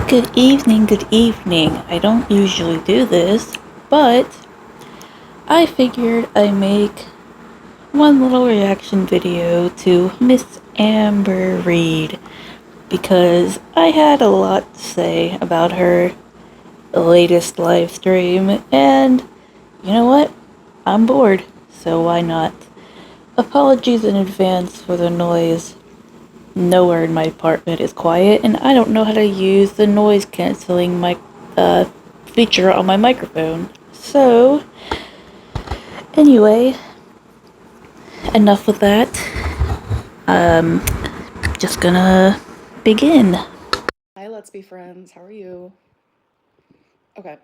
Good evening, good evening. I don't usually do this, but I figured I'd make one little reaction video to Miss Amber Reid because I had a lot to say about her latest live stream, and you know what? I'm bored, so why not? Apologies in advance for the noise. Nowhere in my apartment is quiet, and I don't know how to use the noise canceling feature on my microphone. So, anyway, enough with that. Just gonna begin. Hi, let's be friends. How are you? Okay.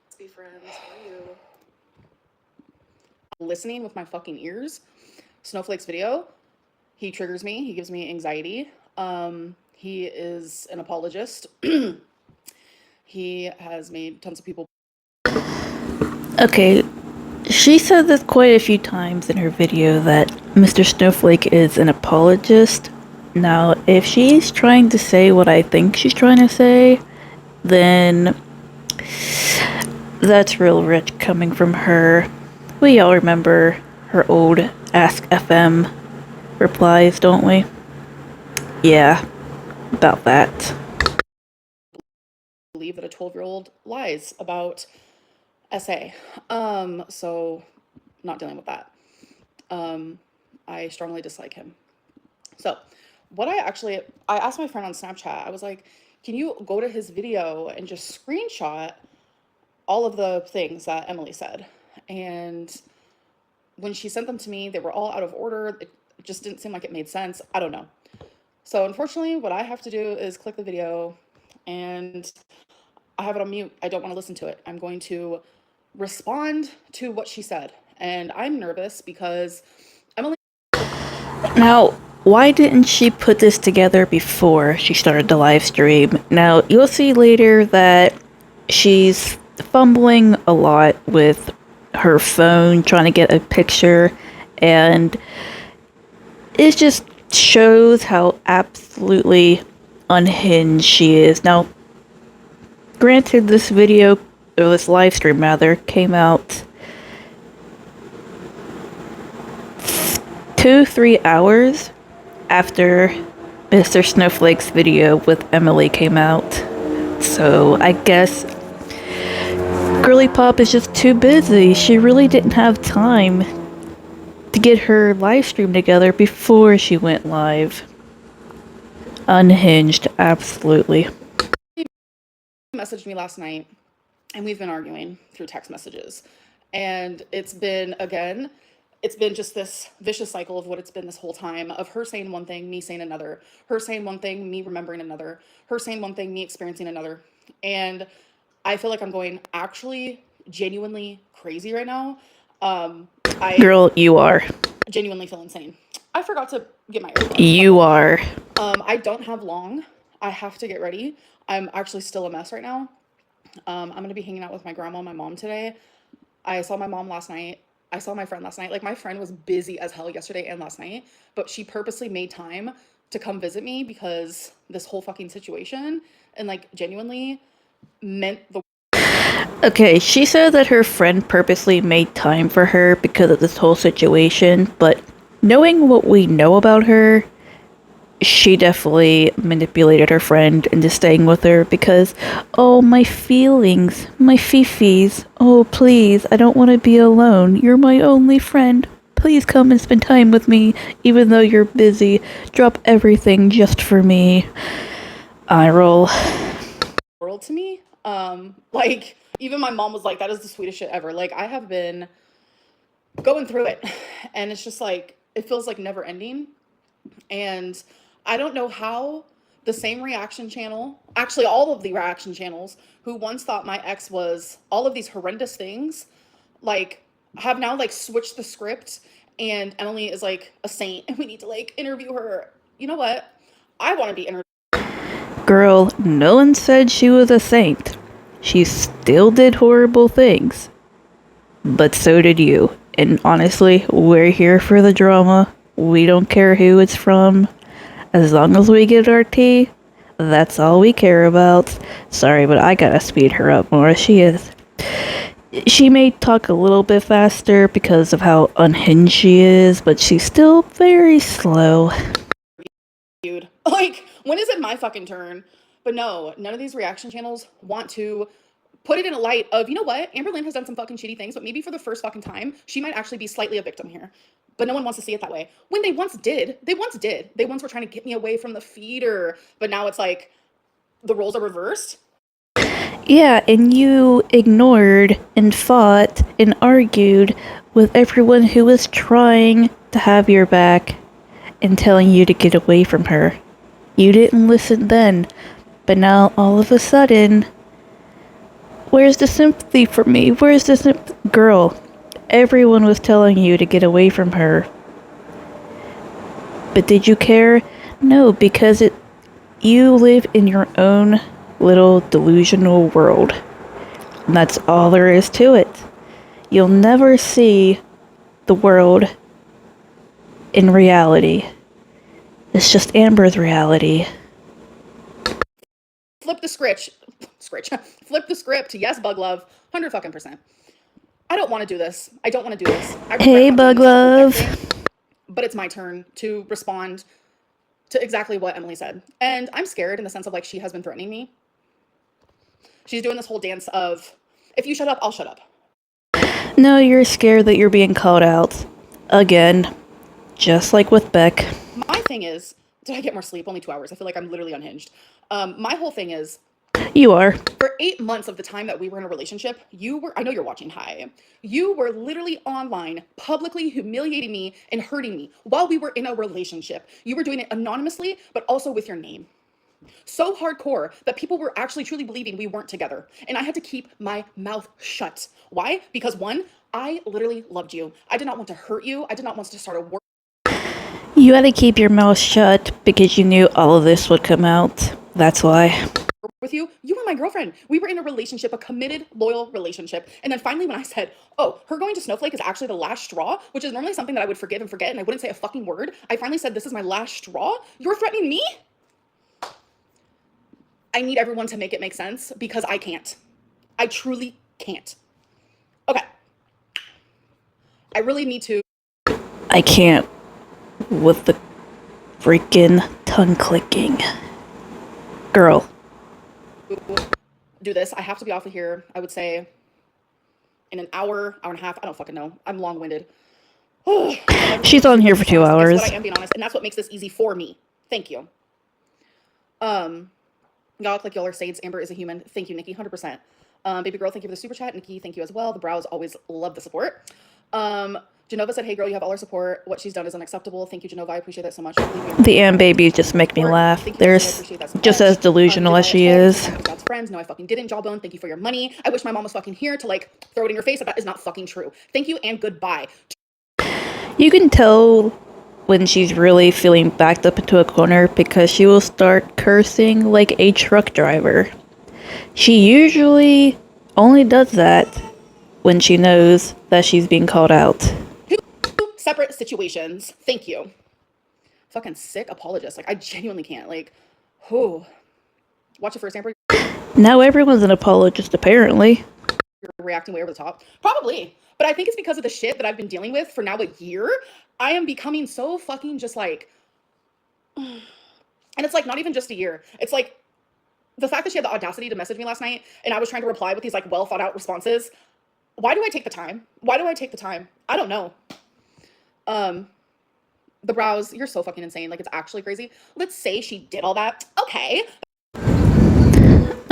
Let's be friends. How are you? Listening with my fucking ears. Snowflake's video. He triggers me. He gives me anxiety. He is an apologist. He has made tons of people. Okay, she said this quite a few times in her video that Mr. Snowflake is an apologist. Now, if she's trying to say what I think she's trying to say, then that's real rich coming from her. We all remember her old Ask FM replies, don't we? Yeah, about that. Believe that a 12-year-old lies about SA. So not dealing with that. I strongly dislike him. So I asked my friend on Snapchat, I was like, can you go to his video and just screenshot all of the things that Emily said? And when she sent them to me, they were all out of order. It just didn't seem like it made sense. I don't know. So unfortunately, what I have to do is click the video, and I have it on mute. I don't want to listen to it. I'm going to respond to what she said. And I'm nervous because Emily. Now, why didn't she put this together before she started the live stream? Now, you'll see later that she's fumbling a lot with her phone, trying to get a picture, and it just shows how absolutely unhinged she is. Now, granted, this video, or this live stream rather, came out 2-3 hours after Mr. Snowflake's video with Emily came out. So I guess Girly Pop is just too busy. She really didn't have time to get her live stream together before she went live. Unhinged, absolutely. He messaged me last night, and we've been arguing through text messages. And it's been just this vicious cycle of what it's been this whole time, of her saying one thing, me saying another, her saying one thing, me remembering another, her saying one thing, me experiencing another. And I feel like I'm going actually genuinely crazy right now. I Girl, you are. genuinely feel insane. I forgot to get my AirPods. You are. I don't have long. I have to get ready. I'm actually still a mess right now. I'm going to be hanging out with my grandma and my mom today. I saw my mom last night. I saw my friend last night. Like, my friend was busy as hell yesterday and last night, but she purposely made time to come visit me because this whole fucking situation, and like genuinely meant the. Okay, she said that her friend purposely made time for her because of this whole situation, but knowing what we know about her, she definitely manipulated her friend into staying with her because, oh, my feelings, my fifis, oh, please, I don't want to be alone. You're my only friend. Please come and spend time with me, even though you're busy. Drop everything just for me. Eye roll. World to me. Like, even my mom was like, that is the sweetest shit ever. Like, I have been going through it, and it's just like, it feels like never ending. And I don't know how the same reaction channel, actually all of the reaction channels, who once thought my ex was all of these horrendous things, like, have now like switched the script, and Emily is like a saint and we need to like interview her. You know what? I want to be interviewed. Girl, no one said she was a saint. She still did horrible things. But so did you. And honestly, we're here for the drama. We don't care who it's from. As long as we get our tea, That's all we care about. Sorry, but I gotta speed her up more. She may talk a little bit faster because of how unhinged she is, but she's still very slow. Dude, like, when is it my fucking turn? But no, none of these reaction channels want to put it in a light of, you know what? Amber Lynn has done some fucking shitty things, but maybe for the first fucking time, she might actually be slightly a victim here. But no one wants to see it that way. When they once did. They once were trying to get me away from the feeder, but now it's like the roles are reversed. Yeah, and you ignored and fought and argued with everyone who was trying to have your back and telling you to get away from her. You didn't listen then, but now all of a sudden, where's the sympathy for me? Where's the sympathy? Girl, everyone was telling you to get away from her. But did you care? No, because you live in your own little delusional world. And that's all there is to it. You'll never see the world in reality. It's just Amber's reality. Flip the script. Flip the script. Yes, Bug Love. 100%. I don't want to do this. I don't want to do this. Hey, Bug Love. But it's my turn to respond to exactly what Emily said. And I'm scared in the sense of like she has been threatening me. She's doing this whole dance of, if you shut up, I'll shut up. No, you're scared that you're being called out. Again. Just like with Beck. My thing is, did I get more sleep? Only 2 hours. I feel like I'm literally unhinged. My whole thing is, you are. For 8 months of the time that we were in a relationship, I know you're watching, hi. You were literally online, publicly humiliating me and hurting me while we were in a relationship. You were doing it anonymously, but also with your name. So hardcore that people were actually truly believing we weren't together. And I had to keep my mouth shut. Why? Because one, I literally loved you. I did not want to hurt you. I did not want to start a war. You had to keep your mouth shut because you knew all of this would come out. That's why. With you were my girlfriend. We were in a relationship, a committed, loyal relationship. And then finally when I said, oh, her going to Snowflake is actually the last straw, which is normally something that I would forgive and forget and I wouldn't say a fucking word. I finally said, this is my last straw. You're threatening me? I need everyone to make it make sense because I can't. I truly can't. Okay. I really need to. I can't with the freaking tongue clicking. Girl. Do this. I have to be off of here, I would say, in an hour and a half. I don't fucking know. I'm long-winded. She's on here for 2 hours. I am being honest, and that's what makes this easy for me. Thank you. Y'all act like y'all are saints. Amber is a human. Thank you, Nikki. 100%. Baby girl, thank you for the super chat. Nikki, thank you as well. The brows always love the support. Genova said, hey girl, you have all our support. What she's done is unacceptable. Thank you, Genova. I appreciate that so much. The Am babies just make me laugh. They're just as delusional as she is. God's friends. No, I fucking didn't, Jawbone. Thank you for your money. I wish my mom was fucking here to like throw it in your face, but that is not fucking true. Thank you and goodbye. You can tell when she's really feeling backed up into a corner because she will start cursing like a truck driver. She usually only does that when she knows that she's being called out. Two separate situations. Thank you. Fucking sick apologist. Like, I genuinely can't. Like, who? Watch it first, Amber. Now everyone's an apologist, apparently. You're reacting way over the top. Probably. But I think it's because of the shit that I've been dealing with for now a year. I am becoming so fucking just like... And it's like not even just a year. It's like the fact that she had the audacity to message me last night and I was trying to reply with these like well thought out responses. Why do I take the time? Why do I take the time? I don't know. The brows, you're so fucking insane. Like, it's actually crazy. Let's say she did all that. Okay.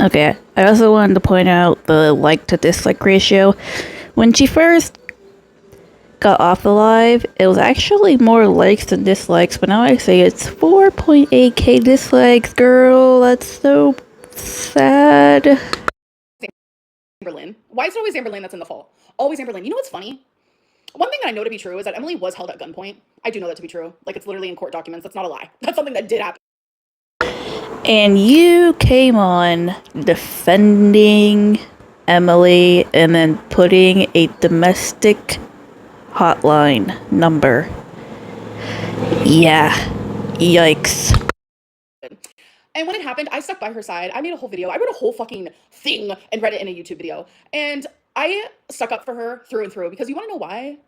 Okay, I also wanted to point out the like to dislike ratio. When she first got off the live, it was actually more likes than dislikes, but now I say it's 4.8k dislikes. Girl, that's so sad. Amberlyn. Why is it always Amberlyn that's in the fall? Always Amberlyn. You know what's funny? One thing that I know to be true is that Emily was held at gunpoint. I do know that to be true. Like, it's literally in court documents. That's not a lie. That's something that did happen. And you came on defending Emily and then putting a domestic hotline number. Yeah. Yikes. And when it happened, I stuck by her side. I made a whole video. I wrote a whole fucking thing and read it in a YouTube video. And I stuck up for her through and through because you want to know why?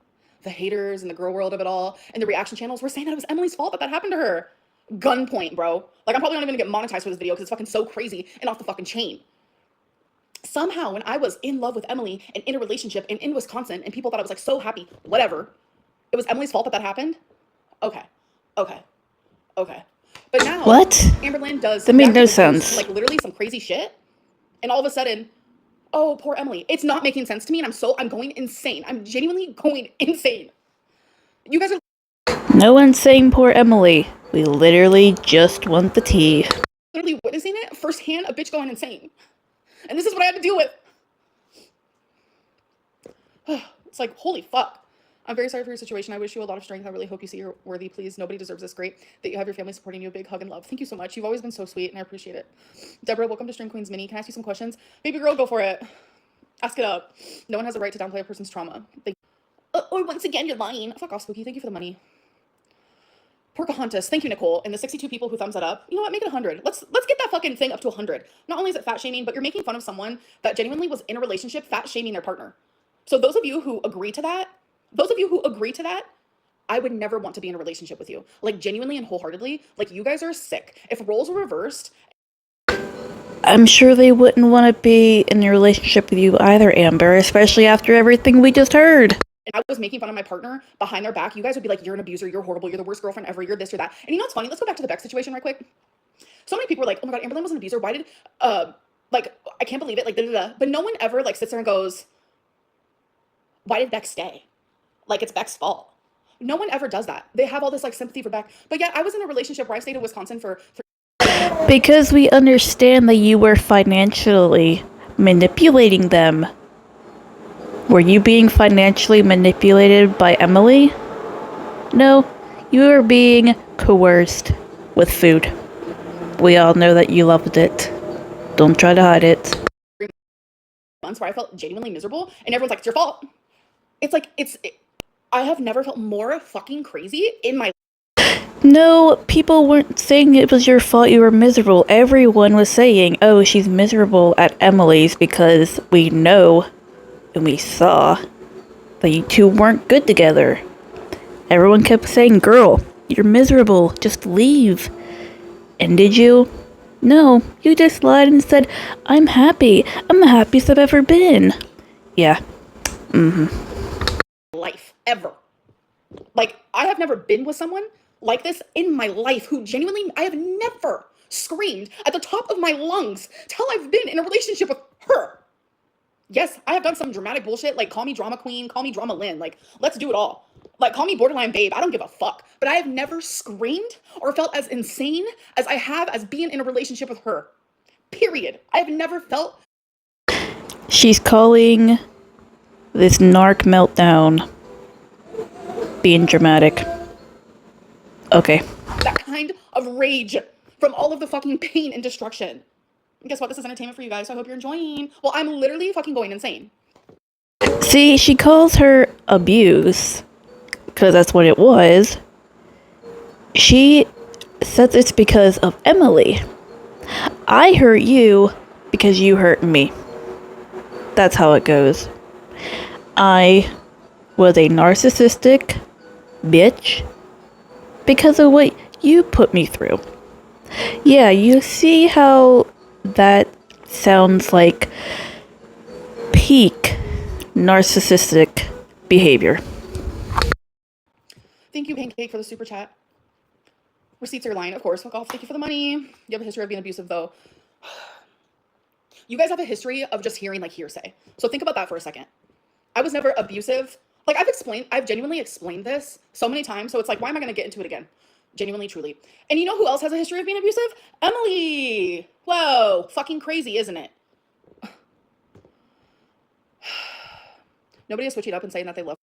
The haters and the girl world of it all and the reaction channels were saying that it was Emily's fault that that happened to her. Gunpoint, bro. Like, I'm probably not even gonna get monetized for this video because it's fucking so crazy and off the fucking chain. Somehow, when I was in love with Emily and in a relationship and in Wisconsin and people thought I was like so happy, whatever, it was Emily's fault that that happened? Okay. Okay. Okay. But now, What? Amberlynn does That made no exactly what goes, sense. like literally some crazy shit, and all of a sudden, oh, poor Emily. It's not making sense to me, and I'm going insane. I'm genuinely going insane. You guys are No one's saying poor Emily. We literally just want the tea. literally witnessing it firsthand, a bitch going insane. And this is what I had to deal with. It's like, holy fuck. I'm very sorry for your situation. I wish you a lot of strength. I really hope you see you're worthy. Please, nobody deserves this. Great that you have your family supporting you. A big hug and love. Thank you so much. You've always been so sweet, and I appreciate it. Deborah, welcome to Stream Queens Mini. Can I ask you some questions? Baby girl, go for it. Ask it up. No one has a right to downplay a person's trauma. Or once again, you're lying. Fuck off, Spooky. Thank you for the money. Porcahontas. Thank you, Nicole. And the 62 people who thumbs that up. You know what? Make it 100. Let's get that fucking thing up to 100. Not only is it fat shaming, but you're making fun of someone that genuinely was in a relationship fat shaming their partner. So those of you who agree to that, I would never want to be in a relationship with you. Like, genuinely and wholeheartedly, like, you guys are sick. If roles were reversed, I'm sure they wouldn't want to be in a relationship with you either, Amber, especially after everything we just heard. and I was making fun of my partner behind their back, you guys would be like, you're an abuser, you're horrible, you're the worst girlfriend ever, you're this or that. And you know what's funny? Let's go back to the Beck situation right quick. So many people were like, oh my god, Amberlynn was an abuser. Why did, like, I can't believe it, like, da-da-da. But no one ever, like, sits there and goes, why did Beck stay? Like, it's Beck's fault. No one ever does that. They have all this, like, sympathy for Beck. But yet, I was in a relationship where I stayed in Wisconsin for Because we understand that you were financially manipulating them. Were you being financially manipulated by Emily? No, you were being coerced with food. We all know that you loved it. Don't try to hide it. 3 months where I felt genuinely miserable, and everyone's like, it's your fault. It's like, I have never felt more fucking crazy in my No, people weren't saying it was your fault you were miserable. Everyone was saying, oh, she's miserable at Emily's because we know and we saw that you two weren't good together. Everyone kept saying, girl, you're miserable, just leave. And did you? No, you just lied and said, I'm happy. I'm the happiest I've ever been. Yeah. life ever. Like, I have never been with someone like this in my life who genuinely, I have never screamed at the top of my lungs till I've been in a relationship with her. Yes, I have done some dramatic bullshit, like call me drama queen, call me drama Lynn, like let's do it all. Like call me borderline babe, I don't give a fuck. But I have never screamed or felt as insane as I have as being in a relationship with her. Period. I have never felt. She's calling this narc meltdown being dramatic. Okay. That kind of rage from all of the fucking pain and destruction. And guess what? This is entertainment for you guys, so I hope you're enjoying. Well, I'm literally fucking going insane. See, she calls her abuse, because that's what it was. She says it's because of Emily. I hurt you because you hurt me. That's how it goes. I was a narcissistic bitch because of what you put me through. Yeah, you see how that sounds like peak narcissistic behavior. Thank you, Pancake, for the super chat. Receipts are lying, of course. Fuck off. Thank you for the money. You have a history of being abusive, though. You guys have a history of just hearing like hearsay. So think about that for a second. I was never abusive. Like I've genuinely explained this so many times. So it's like, why am I going to get into it again? Genuinely, truly. And you know who else has a history of being abusive? Emily. Whoa. Fucking crazy, isn't it? Nobody is switching up and saying that they love.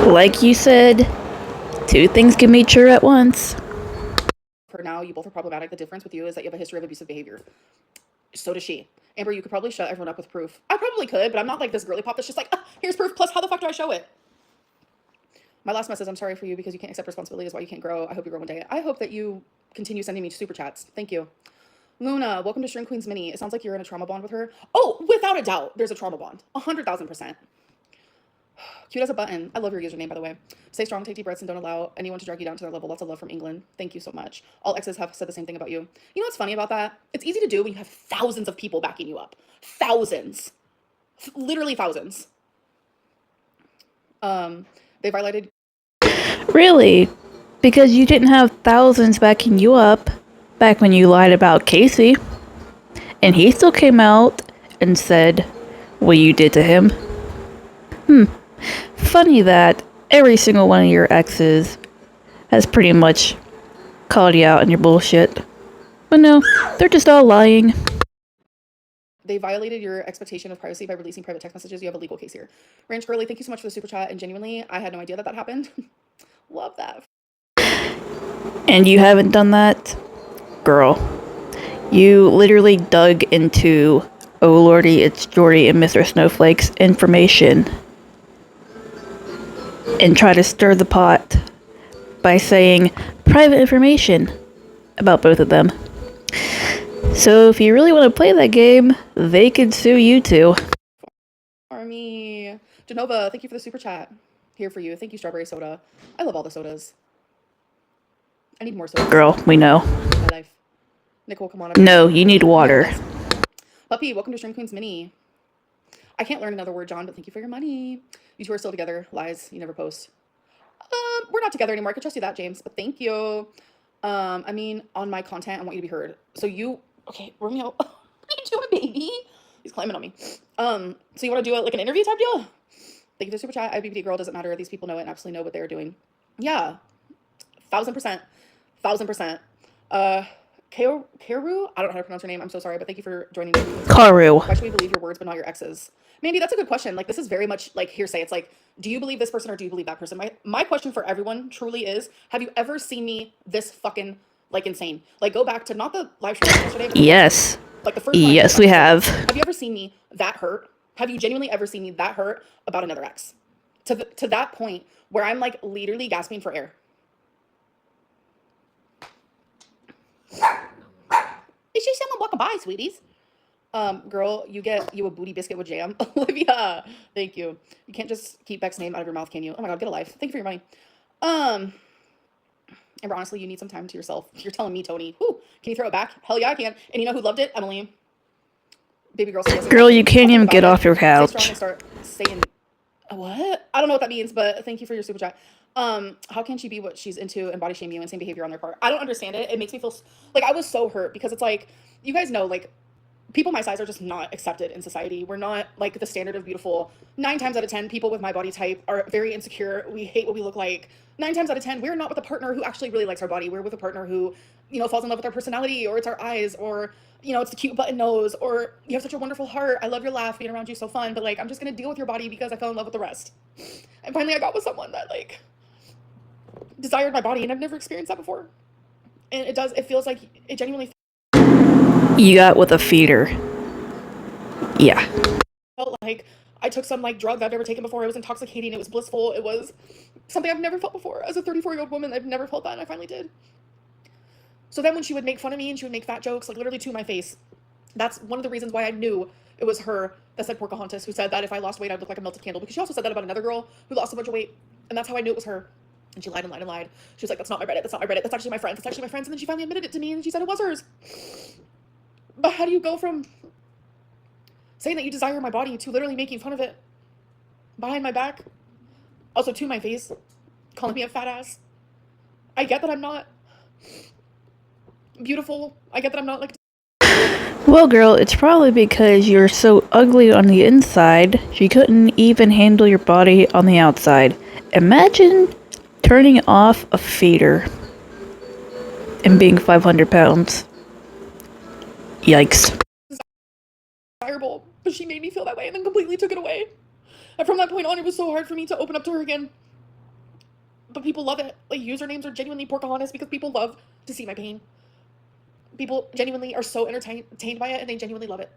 Like you said, two things can be true at once. For now, you both are problematic. The difference with you is that you have a history of abusive behavior. So does she. Amber, you could probably shut everyone up with proof. I probably could, but I'm not like this girly pop that's just like, here's proof, plus how the fuck do I show it? My last message, I'm sorry for you because you can't accept responsibility is why you can't grow. I hope you grow one day. I hope that you continue sending me super chats. Thank you. Luna, welcome to String Queen's Mini. It sounds like you're in a trauma bond with her. Oh, without a doubt, there's a trauma bond. 100,000%. Cute as a button. I love your username, by the way. Stay strong, take deep breaths, and don't allow anyone to drag you down to their level. Lots of love from England. Thank you so much. All exes have said the same thing about you. You know what's funny about that? It's easy to do when you have thousands of people backing you up. Thousands. Literally thousands. They violated. Really? Because you didn't have thousands backing you up back when you lied about Casey. And he still came out and said what you did to him. Funny that every single one of your exes has pretty much called you out on your bullshit. But no, they're just all lying. They violated your expectation of privacy by releasing private text messages. You have a legal case here. Ranch Girly, thank you so much for the super chat. And genuinely, I had no idea that that happened. Love that. And you haven't done that? Girl, you literally dug into Oh Lordy, It's Jordy and Mr. Snowflake's information and try to stir the pot by saying private information about both of them. So if you really want to play that game, they could sue you too. Army. Genova, thank you for the super chat. Here for you. Thank you, Strawberry Soda. I love all the sodas. I need more sodas. Girl, we know. My life. Nicole, come on. No, you need water. Puppy, welcome to Stream Queen's Mini. I can't learn another word, John, but thank you for your money. You two are still together. Lies. You never post. We're not together anymore. I could trust you that, James, but thank you. I mean, on my content, I want you to be heard. So you, okay, Romeo, what are you doing, baby? He's climbing on me. So you want to do it like an interview type deal? Thank you for the super chat. IBPD girl, doesn't matter. These people know it and absolutely know what they're doing. Yeah. 1,000%. 1,000%. Karu? I don't know how to pronounce her name. I'm so sorry, but thank you for joining me. Karu. Why should we believe your words but not your exes? Mandy, that's a good question. Like, this is very much like hearsay. It's like, do you believe this person or do you believe that person? My question for everyone truly is, have you ever seen me this fucking, like, insane? Like, go back to not the live stream yesterday. But yes. Like the first yes, we have. Have you ever seen me that hurt? Have you genuinely ever seen me that hurt about another ex? To that point where I'm, like, literally gasping for air. Is she someone walking by, sweeties? Girl, you get you a booty biscuit with jam. Olivia, thank you. You can't just keep Beck's name out of your mouth, can you? Oh my god, get a life. Thank you for your money. Amber, honestly, you need some time to yourself. You're telling me, Tony. Whew, can you throw it back? Hell yeah, I can. And you know who loved it? Emily. Baby girl. Girl, you can't even get off your couch. Stay strong and start saying what? I don't know what that means, but thank you for your super chat. How can she be what she's into and body shame you and same behavior on their part? I don't understand it. It makes me feel like I was so hurt because it's like, you guys know, like, people my size are just not accepted in society. We're not like the standard of beautiful. 9 times out of 10, people with my body type are very insecure. We hate what we look like. 9 times out of 10, we're not with a partner who actually really likes our body. We're with a partner who, you know, falls in love with our personality, or it's our eyes, or, you know, it's the cute button nose, or you have such a wonderful heart. I love your laugh. Being around you so fun. But like, I'm just gonna deal with your body because I fell in love with the rest. And finally, I got with someone that like desired my body, and I've never experienced that before. And it feels like it genuinely. You got with a feeder. Yeah. Felt like I took some like drug I've never taken before. It was intoxicating. It was blissful. It was something I've never felt before. As a 34-year-old woman, I've never felt that, and I finally did. So then when she would make fun of me and she would make fat jokes, like literally to my face, that's one of the reasons why I knew it was her that said Pocahontas, who said that if I lost weight, I'd look like a melted candle. Because she also said that about another girl who lost a bunch of weight, and that's how I knew it was her. And she lied and lied and lied. She was like, that's not my Reddit. That's not my Reddit. That's actually my friend. That's actually my friend's. And then she finally admitted it to me, and she said it was hers. But how do you go from saying that you desire my body to literally making fun of it behind my back, also to my face, calling me a fat ass? I get that I'm not beautiful. I get that I'm not like. Well, girl, it's probably because you're so ugly on the inside, she couldn't even handle your body on the outside. Imagine turning off a feeder and being 500 pounds. Yikes. Desirable, but she made me feel that way and then completely took it away. And from that point on, it was so hard for me to open up to her again. But people love it. Like, usernames are genuinely Pocahontas because people love to see my pain. People genuinely are so entertained by it, and they genuinely love it.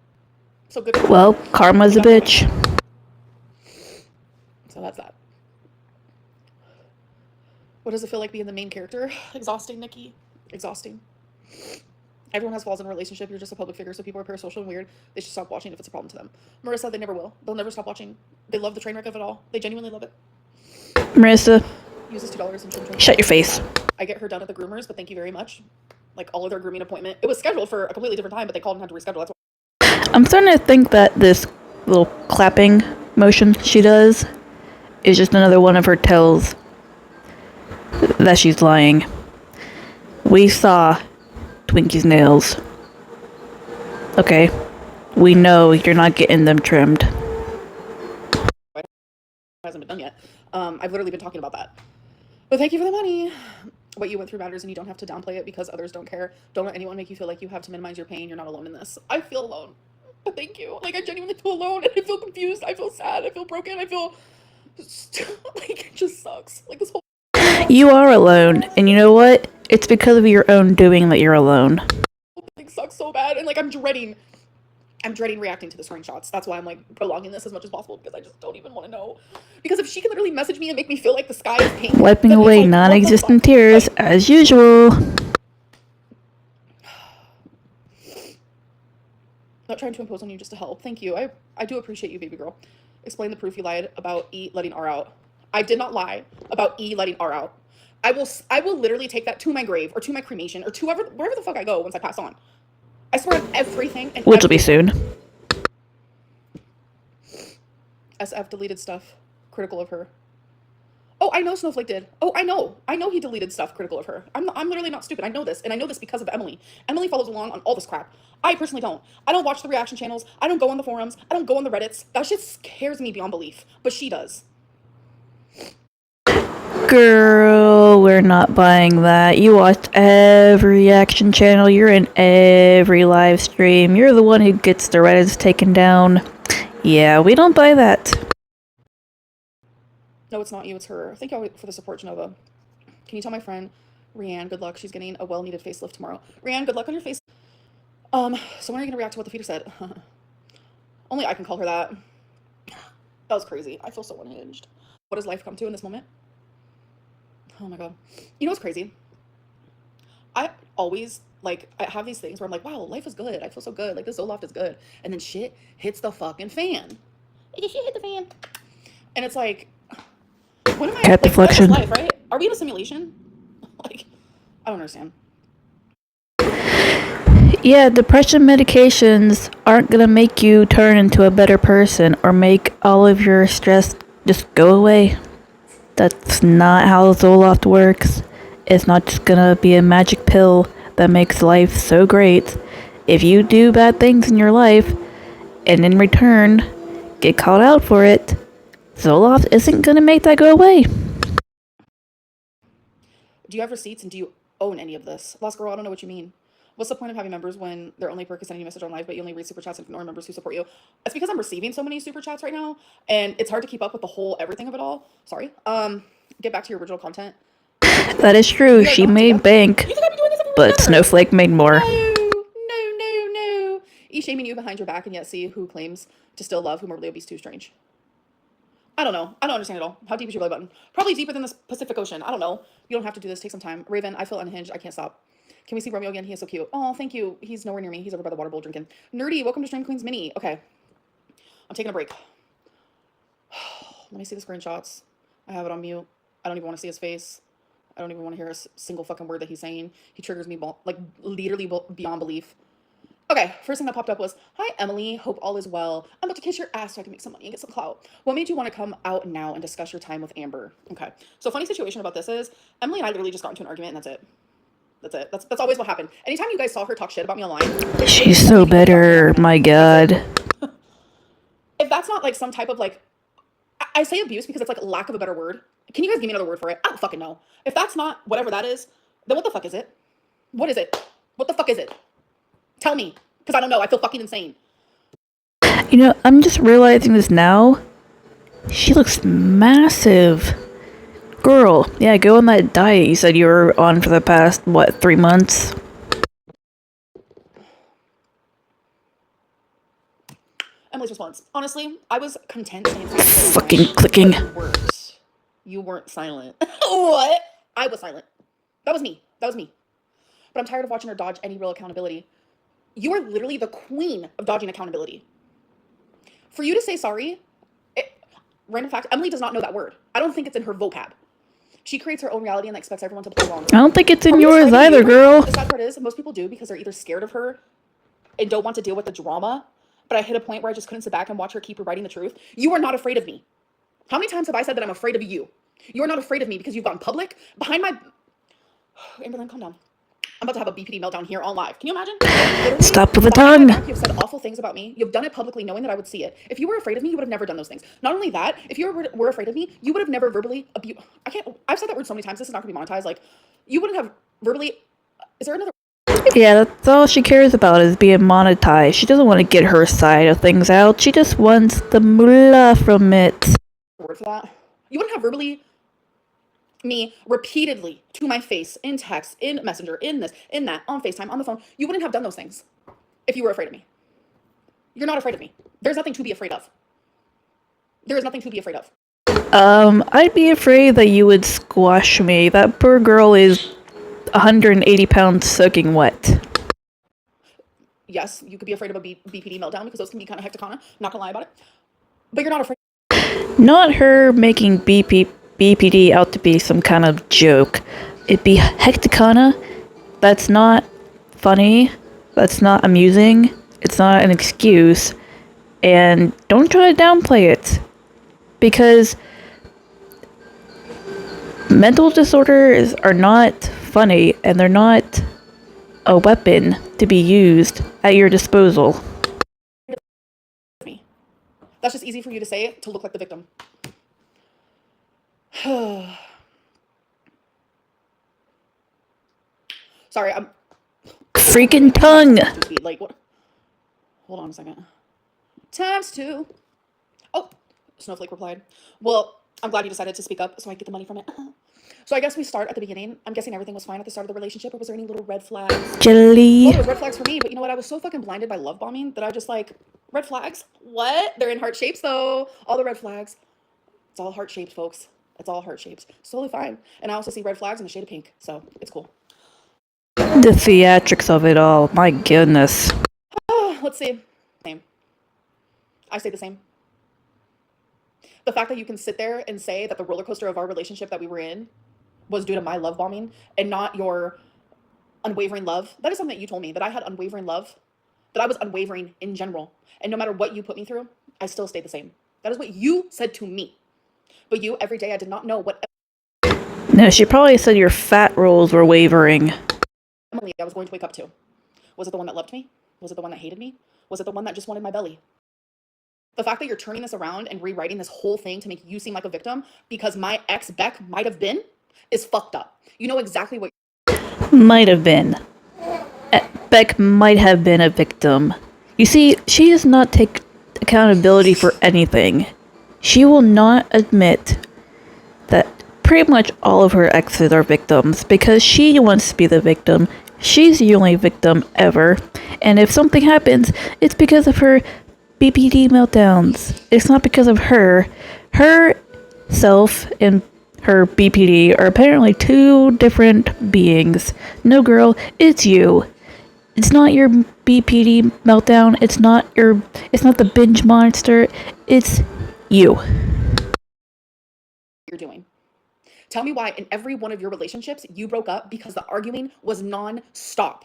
So good. Well, karma's a bitch. So that's that. What does it feel like being the main character? Exhausting, Nikki. Exhausting. Everyone has flaws in a relationship. You're just a public figure, so people are parasocial and weird. They should stop watching if it's a problem to them. Marissa, they never will. They'll never stop watching. They love the train wreck of it all. They genuinely love it. Marissa, Uses $2 in trim. shut your face. I get her done at the groomers, but thank you very much. Like all of their grooming appointment. It was scheduled for a completely different time, but they called and had to reschedule. That's why. I'm starting to think that this little clapping motion she does is just another one of her tells that she's lying. We saw Twinkie's nails. Okay, we know you're not getting them trimmed. Hasn't been done yet. I've literally been talking about that. But thank you for the money. What you went through matters, and you don't have to downplay it because others don't care. Don't let anyone make you feel like you have to minimize your pain. You're not alone in this. I feel alone, but thank you. Like, I genuinely feel alone, and I feel confused. I feel sad. I feel broken. I feel like it just sucks. Like this whole. You are alone, and you know what? It's because of your own doing that you're alone. Thing sucks so bad, and like I'm dreading reacting to the screenshots. That's why I'm like prolonging this as much as possible, because I just don't even want to know. Because if she can literally message me and make me feel like the sky is pink, wiping away like, non-existent tears like, as usual. Not trying to impose on you, just to help. Thank you. I do appreciate you, baby girl. Explain the proof you lied about E letting R out. I did not lie about E letting R out. I will literally take that to my grave or to my cremation or to wherever the fuck I go once I pass on. I swear on everything. And which will be soon. SF deleted stuff critical of her. Oh, I know Snowflake did. Oh, I know he deleted stuff critical of her. I'm literally not stupid. I know this, and I know this because of Emily. Emily follows along on all this crap. I personally don't. I don't watch the reaction channels. I don't go on the forums. I don't go on the Reddits. That shit scares me beyond belief. But she does. Girl, we're not buying that. You watched every reaction channel. You're in every live stream. You're the one who gets the Reddits taken down. Yeah, we don't buy that. No, it's not you, it's her. Thank you for the support, Genova. Can you tell my friend, Rianne, good luck. She's getting a well-needed facelift tomorrow. Rianne, good luck on your face. So when are you going to react to what the feeder said? Only I can call her that. That was crazy. I feel so unhinged. What does life come to in this moment? Oh my god. You know what's crazy? I always, like, I have these things where I'm like, wow, life is good. I feel so good. Like, this Zoloft is good. And then shit hits the fucking fan. Shit hit the fan. And it's like, what am I? Cat deflection. Life, right? Are we in a simulation? Like, I don't understand. Yeah, depression medications aren't gonna make you turn into a better person or make all of your stress just go away. That's not how Zoloft works. It's not just gonna be a magic pill that makes life so great. If you do bad things in your life and in return get called out for it, Zoloft isn't gonna make that go away. Do you have receipts and do you own any of this? Lost girl, I don't know what you mean. What's the point of having members when their only perk is sending you a message on live, but you only read super chats and ignore members who support you? It's because I'm receiving so many super chats right now, and it's hard to keep up with the whole everything of it all. Sorry. Get back to your original content. That is true. She made bank, but Snowflake made more. No. He's shaming you behind your back, and yet see who claims to still love who morbidly obese too strange. I don't know. I don't understand at all. How deep is your belly button? Probably deeper than the Pacific Ocean. I don't know. You don't have to do this. Take some time. Raven, I feel unhinged. I can't stop. Can we see Romeo again? He is so cute. Oh, thank you. He's nowhere near me. He's over by the water bowl drinking. Nerdy, welcome to Stream Queens Mini. Okay. I'm taking a break. Let me see the screenshots. I have it on mute. I don't even want to see his face. I don't even want to hear a single fucking word that he's saying. He triggers me, like, literally beyond belief. Okay, first thing that popped up was, hi, Emily. Hope all is well. I'm about to kiss your ass so I can make some money and get some clout. What made you want to come out now and discuss your time with Amber? Okay, so funny situation about this is, Emily and I literally just got into an argument, and that's it. That's it. That's always what happened. Anytime you guys saw her talk shit about me online. She's so bitter. My god. If that's not like some type of like, I say abuse because it's like lack of a better word. Can you guys give me another word for it? I don't fucking know. If that's not whatever that is, then what the fuck is it? What is it? What the fuck is it? Tell me, because I don't know. I feel fucking insane. You know, I'm just realizing this now. She looks massive. Girl, yeah, go on that diet you said you were on for the past, 3 months? Emily's response. Honestly, I was content staying fucking clicking. You weren't silent. What? I was silent. That was me. That was me. But I'm tired of watching her dodge any real accountability. You are literally the queen of dodging accountability. For you to say sorry, it, random fact, Emily does not know that word. I don't think it's in her vocab. She creates her own reality and expects everyone to play along. I don't think it's in yours either, girl. The sad part is, most people do because they're either scared of her and don't want to deal with the drama. But I hit a point where I just couldn't sit back and watch her keep rewriting the truth. You are not afraid of me. How many times have I said that I'm afraid of you? You are not afraid of me because you've gone public behind my... Amberlynn, calm down. I'm about to have a BPD meltdown here on live. Can you imagine? Literally, stop with the tongue. You've said awful things about me. You've done it publicly knowing that I would see it. If you were afraid of me, you would have never done those things. Not only that, if you were afraid of me, you would have never verbally abused... I've said that word so many times. This is not going to be monetized. Like, you wouldn't have verbally... Is there another... Yeah, that's all she cares about is being monetized. She doesn't want to get her side of things out. She just wants the moolah from it. Word for that. You wouldn't have verbally me repeatedly to my face in text, in Messenger, in this, in that, on FaceTime, on the phone. You wouldn't have done those things if you were afraid of me. You're not afraid of me. There's nothing to be afraid of. There is nothing to be afraid of. I'd be afraid that you would squash me. That poor girl is 180 pounds soaking wet. Yes, you could be afraid of a BPD meltdown because those can be kind of hecticana. Not gonna lie about it. But you're not afraid. Not her making BPD out to be some kind of joke. It'd be hecticana. That's not funny. That's not amusing. It's not an excuse. And don't try to downplay it. Because mental disorders are not funny, and they're not a weapon to be used at your disposal. That's just easy for you to say it to look like the victim. Sorry, I'm... Freaking tongue! Like, what? Hold on a second. ×2. Oh, Snowflake replied. Well, I'm glad you decided to speak up so I get the money from it. So I guess we start at the beginning. I'm guessing everything was fine at the start of the relationship, or was there any little red flags? Jelly. Well, there was red flags for me, but you know what? I was so fucking blinded by love bombing that I just like, red flags? What? They're in heart shapes though. All the red flags. It's all heart shaped, folks. It's all heart shapes. It's totally fine. And I also see red flags in the shade of pink, so it's cool. The theatrics of it all. My goodness. Let's see. Same. I say the same. The fact that you can sit there and say that the roller coaster of our relationship that we were in was due to my love bombing and not your unwavering love. That is something that you told me, that I had unwavering love, that I was unwavering in general. And no matter what you put me through, I still stayed the same. That is what you said to me. But you, every day, I did not know what... No, she probably said your fat rolls were wavering. Emily, I was going to wake up to. Was it the one that loved me? Was it the one that hated me? Was it the one that just wanted my belly? The fact that you're turning this around and rewriting this whole thing to make you seem like a victim because my ex Beck might have been is fucked up. You know exactly what... Might have been. Beck might have been a victim. You see, she does not take accountability for anything. She will not admit that pretty much all of her exes are victims because she wants to be the victim. She's the only victim ever. And if something happens, it's because of her BPD meltdowns. It's not because of her. Herself and her BPD are apparently two different beings. No, girl, it's you. It's not your BPD meltdown. It's not the binge monster. It's you. You're doing. Tell me why in every one of your relationships you broke up because the arguing was non-stop.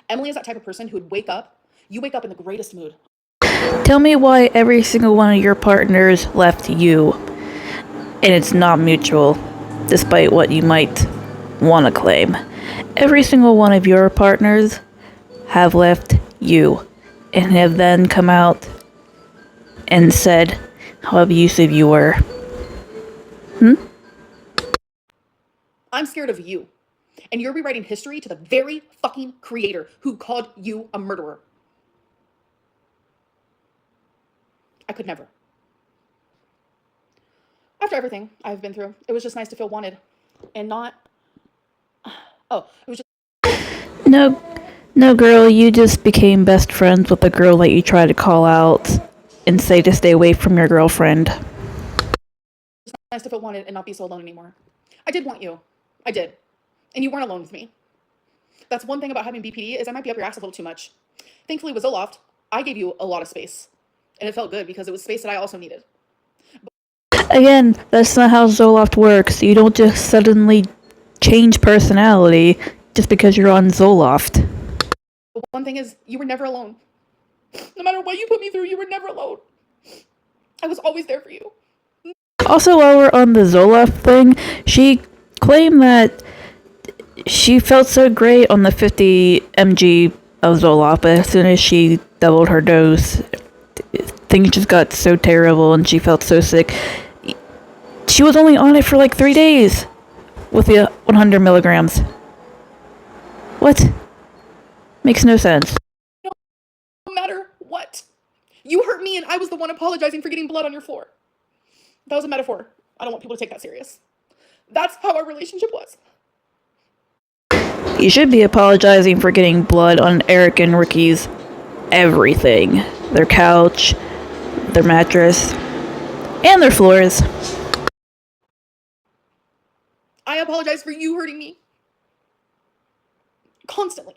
Emily is that type of person who would wake up. You wake up in the greatest mood. Tell me why every single one of your partners left you. And it's not mutual, despite what you might want to claim. Every single one of your partners have left you and have then come out and said how abusive you were. I'm scared of you. And you're rewriting history to the very fucking creator who called you a murderer. I could never. After everything I've been through, it was just nice to feel wanted and not... Oh, it was just... No, girl, you just became best friends with the girl that you tried to call out and say to stay away from your girlfriend. It's nice to feel wanted and not be so alone anymore. I did want you. I did. And you weren't alone with me. That's one thing about having BPD is I might be up your ass a little too much. Thankfully with Zoloft, I gave you a lot of space. And it felt good because it was space that I also needed. Again, that's not how Zoloft works. You don't just suddenly change personality just because you're on Zoloft. But one thing is, you were never alone. No matter what you put me through, you were never alone. I was always there for you. Also, while we're on the Zoloft thing, she claimed that she felt so great on the 50 mg of Zoloft, but as soon as she doubled her dose, things just got so terrible and she felt so sick. She was only on it for like 3 days with the 100 milligrams. What? Makes no sense. No matter what. You hurt me and I was the one apologizing for getting blood on your floor. That was a metaphor. I don't want people to take that serious. That's how our relationship was. You should be apologizing for getting blood on Eric and Ricky's everything. Their couch, their mattress, and their floors. I apologize for you hurting me. Constantly.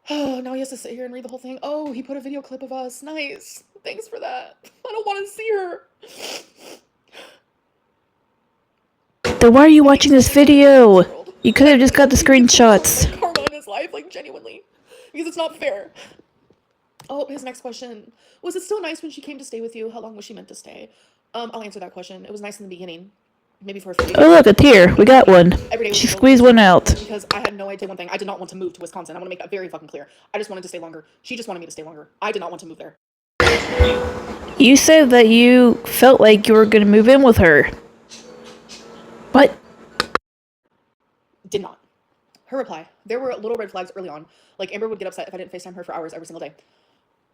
Oh, now he has to sit here and read the whole thing. Oh, he put a video clip of us. Nice. Thanks for that. I don't want to see her. Then why are you watching this video? You could have just got the screenshots. Karma in his life, like genuinely. Because it's not fair. Oh, his next question. Was it still nice when she came to stay with you? How long was she meant to stay? I'll answer that question. It was nice in the beginning. Maybe for a few days. Oh look, a tear. We got one. Every day She squeezed one out. Because I had no idea one thing. I did not want to move to Wisconsin. I want to make that very fucking clear. I just wanted to stay longer. She just wanted me to stay longer. I did not want to move there. You said that you felt like you were going to move in with her. What? Did not. Her reply. There were little red flags early on. Like Amber would get upset if I didn't FaceTime her for hours every single day.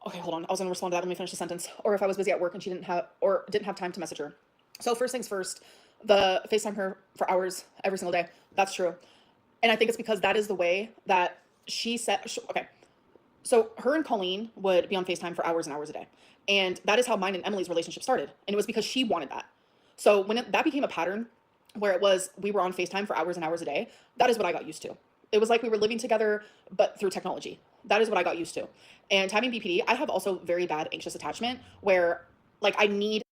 Okay, hold on. I was going to respond to that. Let me finish the sentence. Or if I was busy at work and she didn't have time to message her. So first things first, the FaceTime her for hours every single day. That's true. And I think it's because that is the way that she said, okay. So her and Colleen would be on FaceTime for hours and hours a day. And that is how mine and Emily's relationship started. And it was because she wanted that. So when that became a pattern where it was, we were on FaceTime for hours and hours a day, that is what I got used to. It was like we were living together, but through technology. That is what I got used to. And having BPD, I have also very bad anxious attachment where like I need.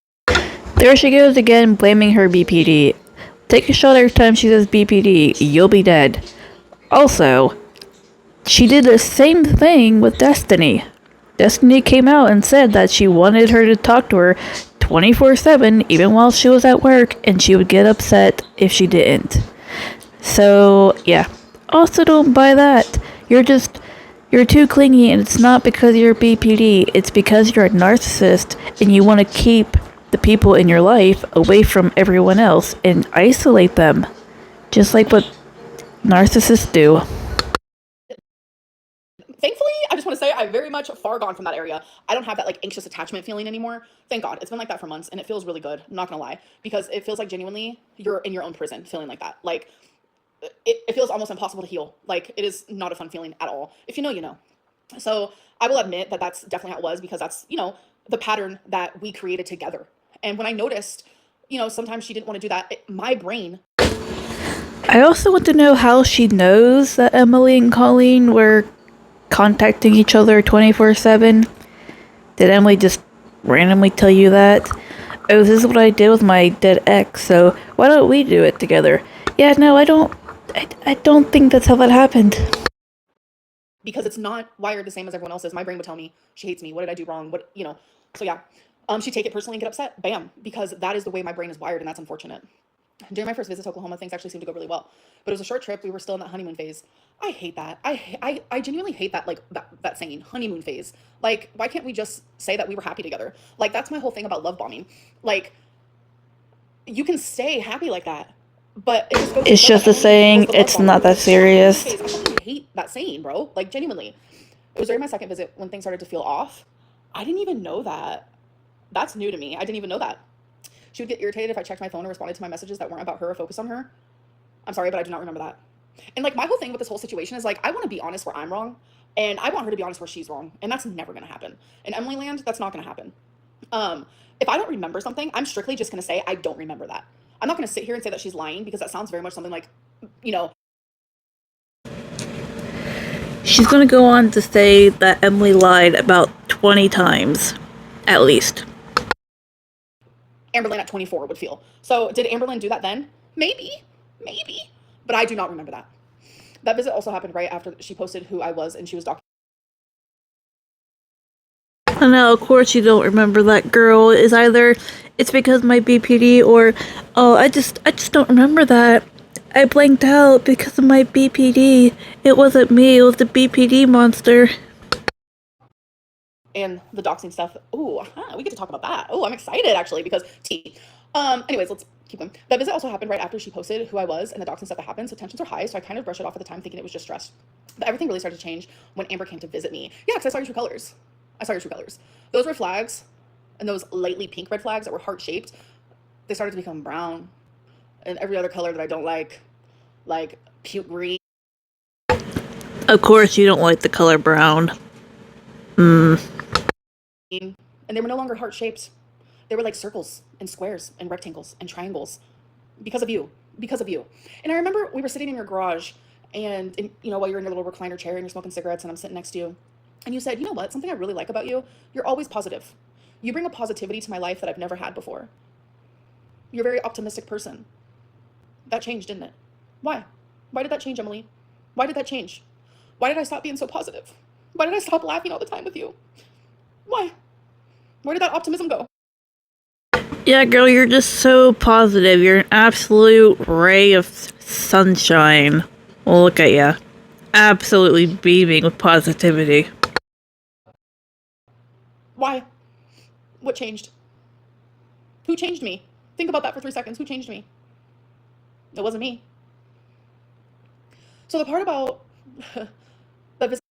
There she goes again, blaming her BPD. Take a shot every time she says BPD. You'll be dead. Also, she did the same thing with Destiny. Destiny came out and said that she wanted her to talk to her 24/7, even while she was at work, and she would get upset if she didn't. So, yeah. Also, don't buy that. You're too clingy, and it's not because you're BPD. It's because you're a narcissist, and you want to keep the people in your life away from everyone else and isolate them. Just like what narcissists do. Thankfully, I just want to say I'm very much far gone from that area. I don't have that like anxious attachment feeling anymore. Thank God. It's been like that for months and it feels really good. I'm not going to lie. Because it feels like genuinely you're in your own prison feeling like that. Like it feels almost impossible to heal. Like it is not a fun feeling at all. If you know, you know. So I will admit that that's definitely how it was because that's, the pattern that we created together. And when I noticed, sometimes she didn't want to do that, my brain. I also want to know how she knows that Emily and Colleen were contacting each other 24/7. Did Emily just randomly tell you that? Oh, this is what I did with my dead ex, so why don't we do it together? Yeah, no, I don't think that's how that happened. Because it's not wired the same as everyone else's. My brain would tell me she hates me. What did I do wrong? So yeah. She'd take it personally and get upset. Bam. Because that is the way my brain is wired, and that's unfortunate. During my first visit to Oklahoma, things actually seemed to go really well. But it was a short trip. We were still in that honeymoon phase. I hate that. I genuinely hate that, like, that saying, honeymoon phase. Like, why can't we just say that we were happy together? Like, that's my whole thing about love bombing. Like, you can stay happy like that. But it's just a saying. It's not that serious. I fucking hate that saying, bro. Like, genuinely. It was during my second visit when things started to feel off. I didn't even know that. That's new to me. I didn't even know that. She would get irritated if I checked my phone or responded to my messages that weren't about her or focused on her. I'm sorry, but I do not remember that. And like my whole thing with this whole situation is like I want to be honest where I'm wrong, and I want her to be honest where she's wrong, and that's never gonna happen. In Emily land, that's not gonna happen. If I don't remember something, I'm strictly just gonna say I don't remember that. I'm not going to sit here and say that she's lying because that sounds very much something like, you know, She's gonna go on to say that Emily lied about 20 times, at least. Amberlynn at 24 would feel. So did Amberlynn do that then? Maybe, maybe. But I do not remember that. That visit also happened right after she posted who I was and she was documenting. And now, of course, you don't remember that girl. Is either it's because my BPD or oh, I just don't remember that. I blanked out because of my BPD. It wasn't me. It was the BPD monster. And the doxing stuff. Ooh, we get to talk about that. Oh, I'm excited actually because T. Anyways, let's keep going. That visit also happened right after she posted who I was and the doxing stuff that happened. So tensions are high. So I kind of brushed it off at the time, thinking it was just stress. But everything really started to change when Amber came to visit me. Yeah, because I saw your true colors. I saw your true colors. Those red flags, and those lightly pink red flags that were heart shaped, they started to become brown, and every other color that I don't like puke green. Of course, you don't like the color brown. And they were no longer heart shaped. They were like circles and squares and rectangles and triangles because of you. Because of you. And I remember we were sitting in your garage and you know, while you're in your little recliner chair and you're smoking cigarettes and I'm sitting next to you. And you said, you know what? Something I really like about you, you're always positive. You bring a positivity to my life that I've never had before. You're a very optimistic person. That changed, didn't it? Why? Why did that change, Emily? Why did that change? Why did I stop being so positive? Why did I stop laughing all the time with you? Why? Where did that optimism go? Yeah, girl, you're just so positive. You're an absolute ray of sunshine. Well, look at ya. Absolutely beaming with positivity. Why? What changed? Who changed me? Think about that for 3 seconds. Who changed me? It wasn't me. So the part about that visit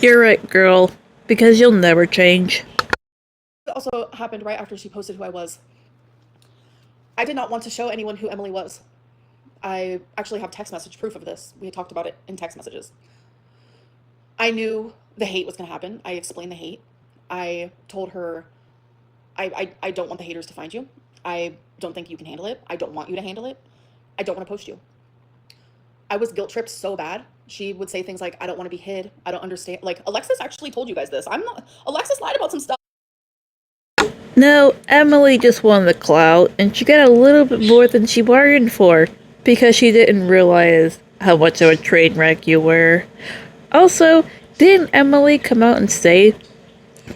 You're right, girl. Because you'll never change. also happened right after she posted who I was. I did not want to show anyone who Emily was. I actually have text message proof of this. We had talked about it in text messages. I knew the hate was going to happen. I explained the hate. I told her, I don't want the haters to find you. I don't think you can handle it. I don't want you to handle it. I don't want to post you. I was guilt tripped so bad. She would say things like, I don't want to be hid. I don't understand. Like, Alexis actually told you guys this. I'm not, Alexis lied about some stuff. No, Emily just won the clout, and she got a little bit more than she bargained for, because she didn't realize how much of a train wreck you were. Also, didn't Emily come out and say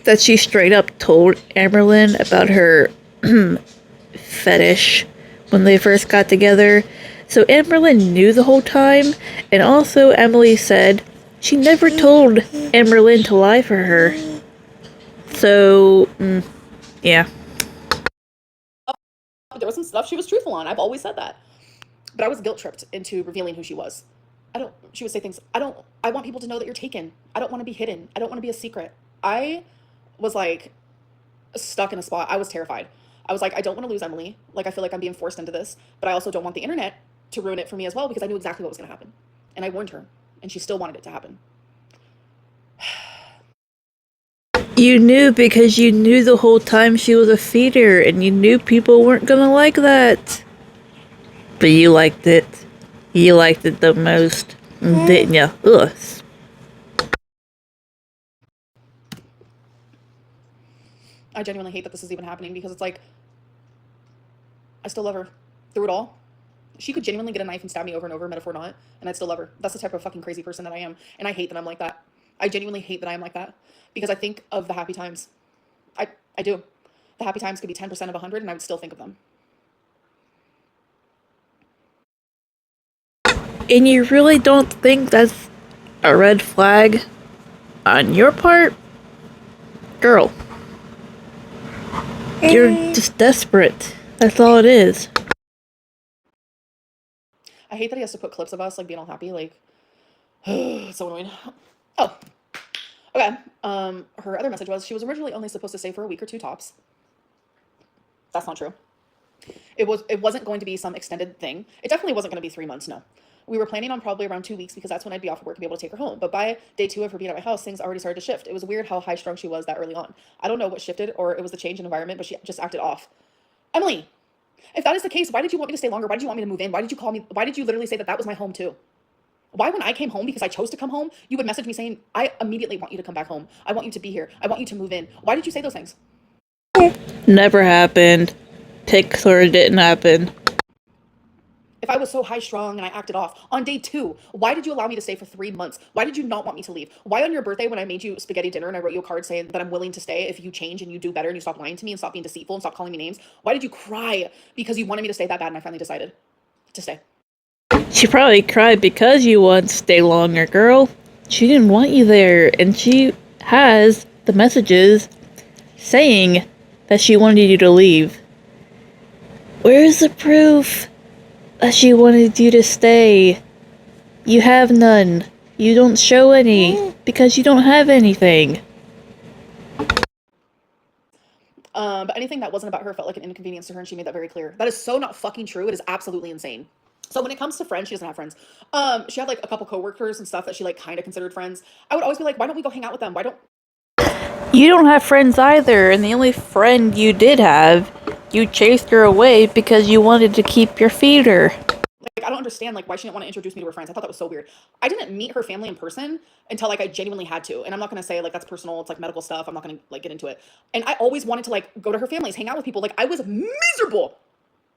that she straight up told Amberlynn about her fetish when they first got together? So Amberlynn knew the whole time, and also Emily said she never told Amberlynn to lie for her. So, yeah. There was some stuff she was truthful on. I've always said that. But I was guilt tripped into revealing who she was. She would say things, I want people to know that you're taken. I don't want to be hidden. I don't want to be a secret. I was like stuck in a spot. I was terrified. I was like, I don't want to lose Emily. Like, I feel like I'm being forced into this, but I also don't want the internet to ruin it for me as well because I knew exactly what was going to happen. And I warned her, and she still wanted it to happen. You knew because you knew the whole time she was a feeder, and you knew people weren't gonna like that. But you liked it. You liked it the most, didn't ya? Ugh. I genuinely hate that this is even happening because it's like, I still love her through it all. She could genuinely get a knife and stab me over and over, metaphor not, and I'd still love her. That's the type of fucking crazy person that I am. And I hate that I'm like that. I genuinely hate that I am like that because I think of the happy times. I do. The happy times could be 10% of 100 and I would still think of them. And you really don't think that's a red flag on your part? Girl. You're just desperate. That's all it is. I hate that he has to put clips of us like being all happy. Like, it's so annoying. Oh, okay. Her other message was she was originally only supposed to stay for a week or two tops. That's not true. It wasn't going to be some extended thing. It definitely wasn't going to be 3 months. No, we were planning on probably around 2 weeks because that's when I'd be off of work and be able to take her home. But by day 2 of her being at my house, things already started to shift. It was weird how high strung she was that early on. I don't know what shifted or it was the change in environment, but she just acted off. Emily, If that is the case, why did you want me to stay longer? Why did you want me to move in? Why did you call me? Why did you literally say that that was my home too? Why, when I came home because I chose to come home, you would message me saying, I immediately want you to come back home. I want you to be here. I want you to move in. Why did you say those things? Never happened. Pixar didn't happen. If I was so high strung and I acted off on day 2, why did you allow me to stay for 3 months? Why did you not want me to leave? Why on your birthday when I made you spaghetti dinner and I wrote you a card saying that I'm willing to stay if you change and you do better and you stop lying to me and stop being deceitful and stop calling me names? Why did you cry because you wanted me to stay that bad and I finally decided to stay? She probably cried because you wanted to stay longer, girl. She didn't want you there, and she has the messages saying that she wanted you to leave. Where's the proof that she wanted you to stay? You have none. You don't show any because you don't have anything. But anything that wasn't about her felt like an inconvenience to her, and she made that very clear. That is so not fucking true. It is absolutely insane. So when it comes to friends, she doesn't have friends. She had like a couple coworkers and stuff that she like kind of considered friends. I would always be like, why don't we go hang out with them? Why don't You don't have friends either, and the only friend you did have, you chased her away because you wanted to keep your feeder. like I don't understand like why she didn't want to introduce me to her friends. I thought that was so weird. I didn't meet her family in person until like I genuinely had to. And I'm not gonna say like that's personal, it's like medical stuff. I'm not gonna like get into it. And I always wanted to like go to her families, hang out with people. Like I was miserable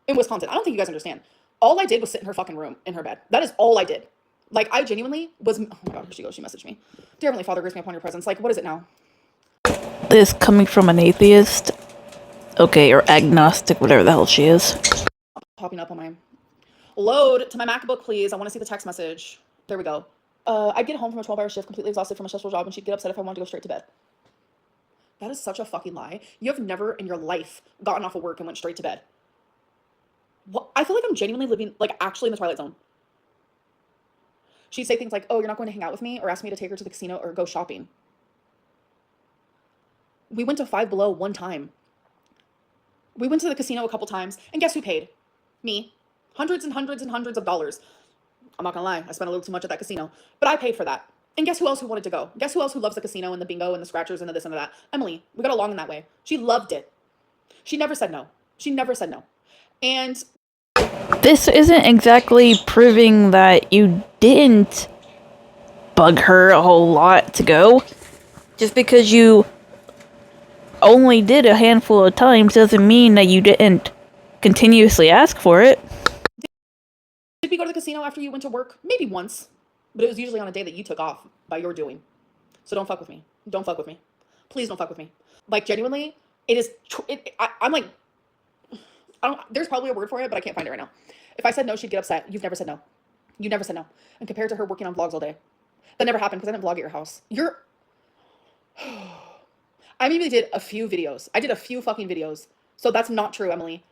in Wisconsin. I don't think you guys understand. All I did was sit in her fucking room in her bed. That is all I did. Like I genuinely was. Oh my god, here she goes. She messaged me. Dear Heavenly Father, grace me upon your presence. Like, what is it now? This coming from an atheist? Okay, or agnostic, whatever the hell she is. Popping up on my load to my MacBook, please. I want to see the text message. There we go. I'd get home from a 12-hour shift, completely exhausted from a stressful job, and she'd get upset if I wanted to go straight to bed. That is such a fucking lie. You have never in your life gotten off of work and went straight to bed. What? I feel like I'm genuinely living, like, actually in the Twilight Zone. She'd say things like, oh, you're not going to hang out with me, or ask me to take her to the casino or go shopping. We went to Five Below one time. We went to the casino a couple times, and guess who paid? Me. Hundreds and hundreds and hundreds of dollars. I'm not gonna lie, I spent a little too much at that casino, but I paid for that. And guess who else who wanted to go? Guess who else who loves the casino and the bingo and the scratchers and the this and the that? Emily. We got along in that way. She loved it. She never said no. She never said no. And This isn't exactly proving that you didn't bug her a whole lot to go. Just because you only did a handful of times doesn't mean that you didn't continuously ask for it. did we go to the casino after you went to work? Maybe once. But it was usually on a day that you took off by your doing. So don't fuck with me. Don't fuck with me. Please don't fuck with me. Like, genuinely, it is. I'm like, there's probably a word for it, but I can't find it right now. If I said no, she'd get upset. You've never said no. You never said no. And compared to her working on vlogs all day, that never happened because I didn't vlog at your house. I maybe did a few videos. I did a few fucking videos. So that's not true, Emily.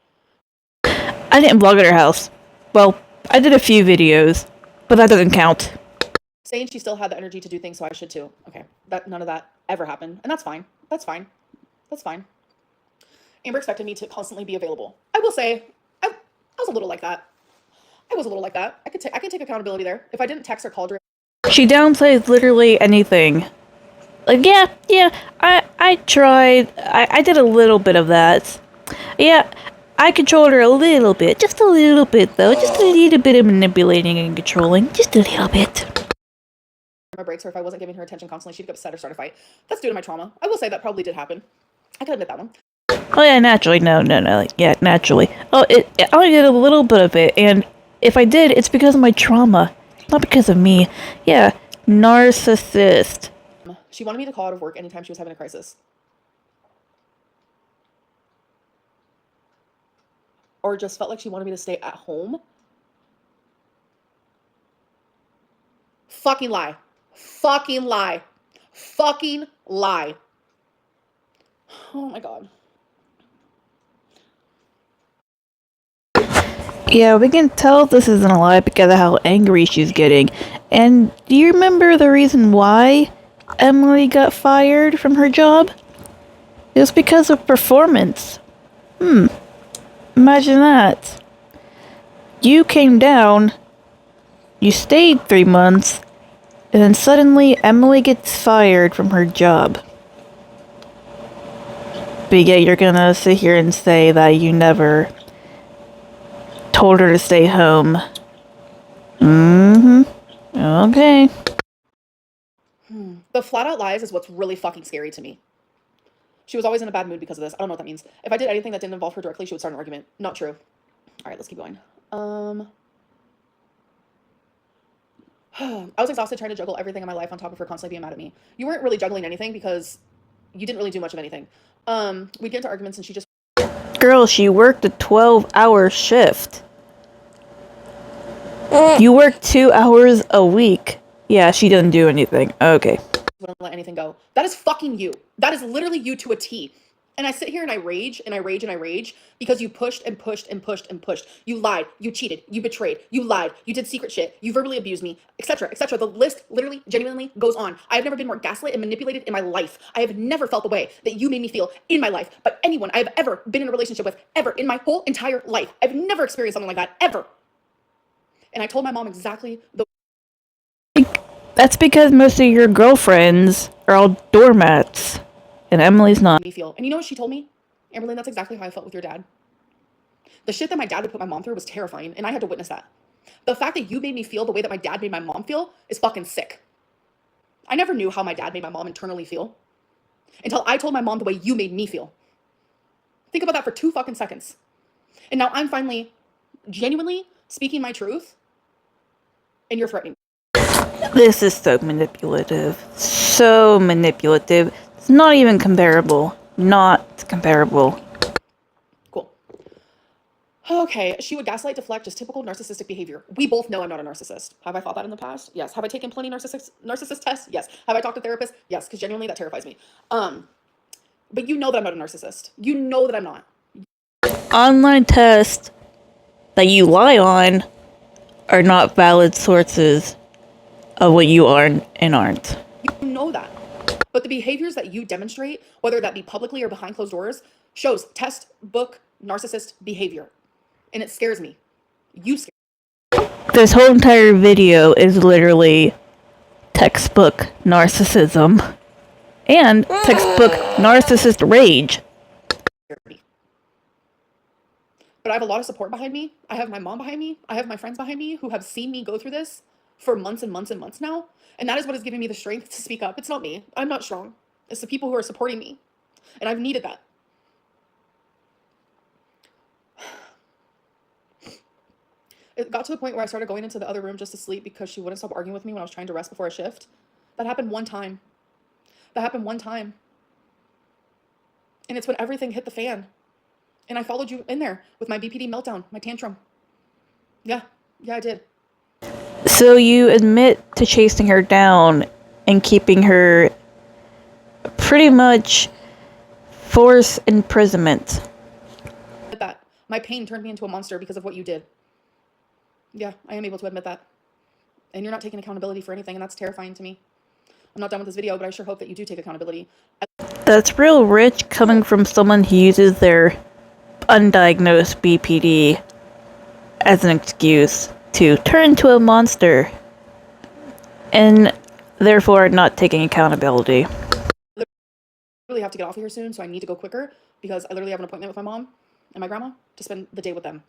I didn't vlog at her house. Well, I did a few videos, but that doesn't count. Saying she still had the energy to do things, so I should too. Okay, none of that ever happened, and that's fine. That's fine. That's fine. Amber expected me to constantly be available. I will say, I was a little like that. I was a little like that. I can take accountability there. If I didn't text or call her, She downplays literally anything. Like, yeah, I tried. I did a little bit of that. Yeah, I controlled her a little bit. Just a little bit, though. Just a little bit of manipulating and controlling. Just a little bit. my breaks, or if I wasn't giving her attention constantly, she'd get upset or start a fight. That's due to my trauma. I will say that probably did happen. I can admit that one. Oh, yeah, naturally. No. Yeah, naturally. Oh, I only did a little bit of it, and if I did, it's because of my trauma. Not because of me. Yeah, narcissist. She wanted me to call out of work anytime she was having a crisis. Or just felt like she wanted me to stay at home. Fucking lie. Fucking lie. Fucking lie. Oh my god. Yeah, we can tell this isn't a lie because of how angry she's getting. And do you remember the reason why Emily got fired from her job? It was because of performance. Imagine that. You came down, you stayed 3 months, and then suddenly Emily gets fired from her job. But yet you're gonna sit here and say that you never told her to stay home. Okay. The flat out lies is what's really fucking scary to me. She was always in a bad mood because of this. I don't know what that means. If I did anything that didn't involve her directly, she would start an argument. Not true. All right, let's keep going. I was exhausted trying to juggle everything in my life on top of her constantly being mad at me. You weren't really juggling anything because you didn't really do much of anything. We'd get into arguments and she just... Girl, she worked a 12-hour shift. You work 2 hours a week. Yeah, she doesn't do anything. Okay. Wouldn't let anything go. That is fucking you. That is literally you to a T. And I sit here and I rage and I rage and I rage because you pushed and pushed and pushed and pushed. You lied, you cheated, you betrayed, you lied, you did secret shit, you verbally abused me, etc., etc. The list literally, genuinely goes on. I have never been more gaslit and manipulated in my life. I have never felt the way that you made me feel in my life, but anyone I have ever been in a relationship with, ever, in my whole entire life. I've never experienced something like that, ever. And I told my mom exactly the... That's because most of your girlfriends are all doormats. And Emily's not. Me feel. And you know what she told me? Amberlynn, that's exactly how I felt with your dad. The shit that my dad would put my mom through was terrifying, and I had to witness that. The fact that you made me feel the way that my dad made my mom feel is fucking sick. I never knew how my dad made my mom internally feel until I told my mom the way you made me feel. Think about that for 2 fucking seconds. And now I'm finally, genuinely speaking my truth, and you're threatening. This is so manipulative. So manipulative. It's not even comparable. Not comparable. Cool. Okay, she would gaslight, deflect, just typical narcissistic behavior. We both know I'm not a narcissist. Have I thought that in the past? Yes. Have I taken plenty narcissist tests? Yes. Have I talked to therapists? Yes, because genuinely that terrifies me. But you know that I'm not a narcissist. You know that I'm not. Online tests that you lie on are not valid sources of what you are and aren't. You know that. But the behaviors that you demonstrate, whether that be publicly or behind closed doors, shows textbook narcissist behavior. And it scares me. You scare me. This whole entire video is literally textbook narcissism and textbook narcissist rage. But I have a lot of support behind me. I have my mom behind me. I have my friends behind me who have seen me go through this for months and months and months now. And that is what is giving me the strength to speak up. It's not me. I'm not strong. It's the people who are supporting me. And I've needed that. It got to the point where I started going into the other room just to sleep because she wouldn't stop arguing with me when I was trying to rest before a shift. That happened one time. That happened one time. And it's when everything hit the fan. And I followed you in there with my BPD meltdown, my tantrum. Yeah, I did. So you admit to chasing her down and keeping her pretty much forced imprisonment. That my pain turned me into a monster because of what you did. Yeah, I am able to admit that. And you're not taking accountability for anything, and that's terrifying to me. I'm not done with this video, but I sure hope that you do take accountability. That's real rich coming from someone who uses their undiagnosed BPD as an excuse to turn into a monster and therefore not taking accountability. I really have to get off of here soon, so I need to go quicker because I literally have an appointment with my mom and my grandma to spend the day with them.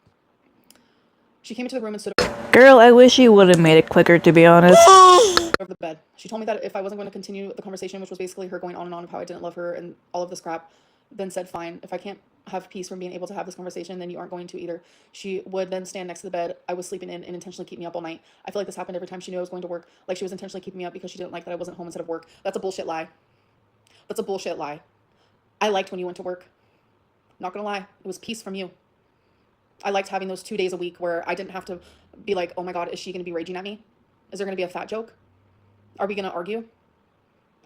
She came into the room and stood Girl, I wish you would have made it quicker, to be honest. over the bed. She told me that if I wasn't going to continue the conversation, which was basically her going on and on of how I didn't love her and all of this crap, then said, fine, if I can't have peace from being able to have this conversation, then you aren't going to either. She would then stand next to the bed I was sleeping in and intentionally keep me up all night. I feel like this happened every time she knew I was going to work. Like she was intentionally keeping me up because she didn't like that I wasn't home instead of work. That's a bullshit lie. That's a bullshit lie. I liked when you went to work. Not gonna lie, it was peace from you. I liked having those 2 days a week where I didn't have to be like, oh my God, is she gonna be raging at me? Is there gonna be a fat joke? Are we gonna argue?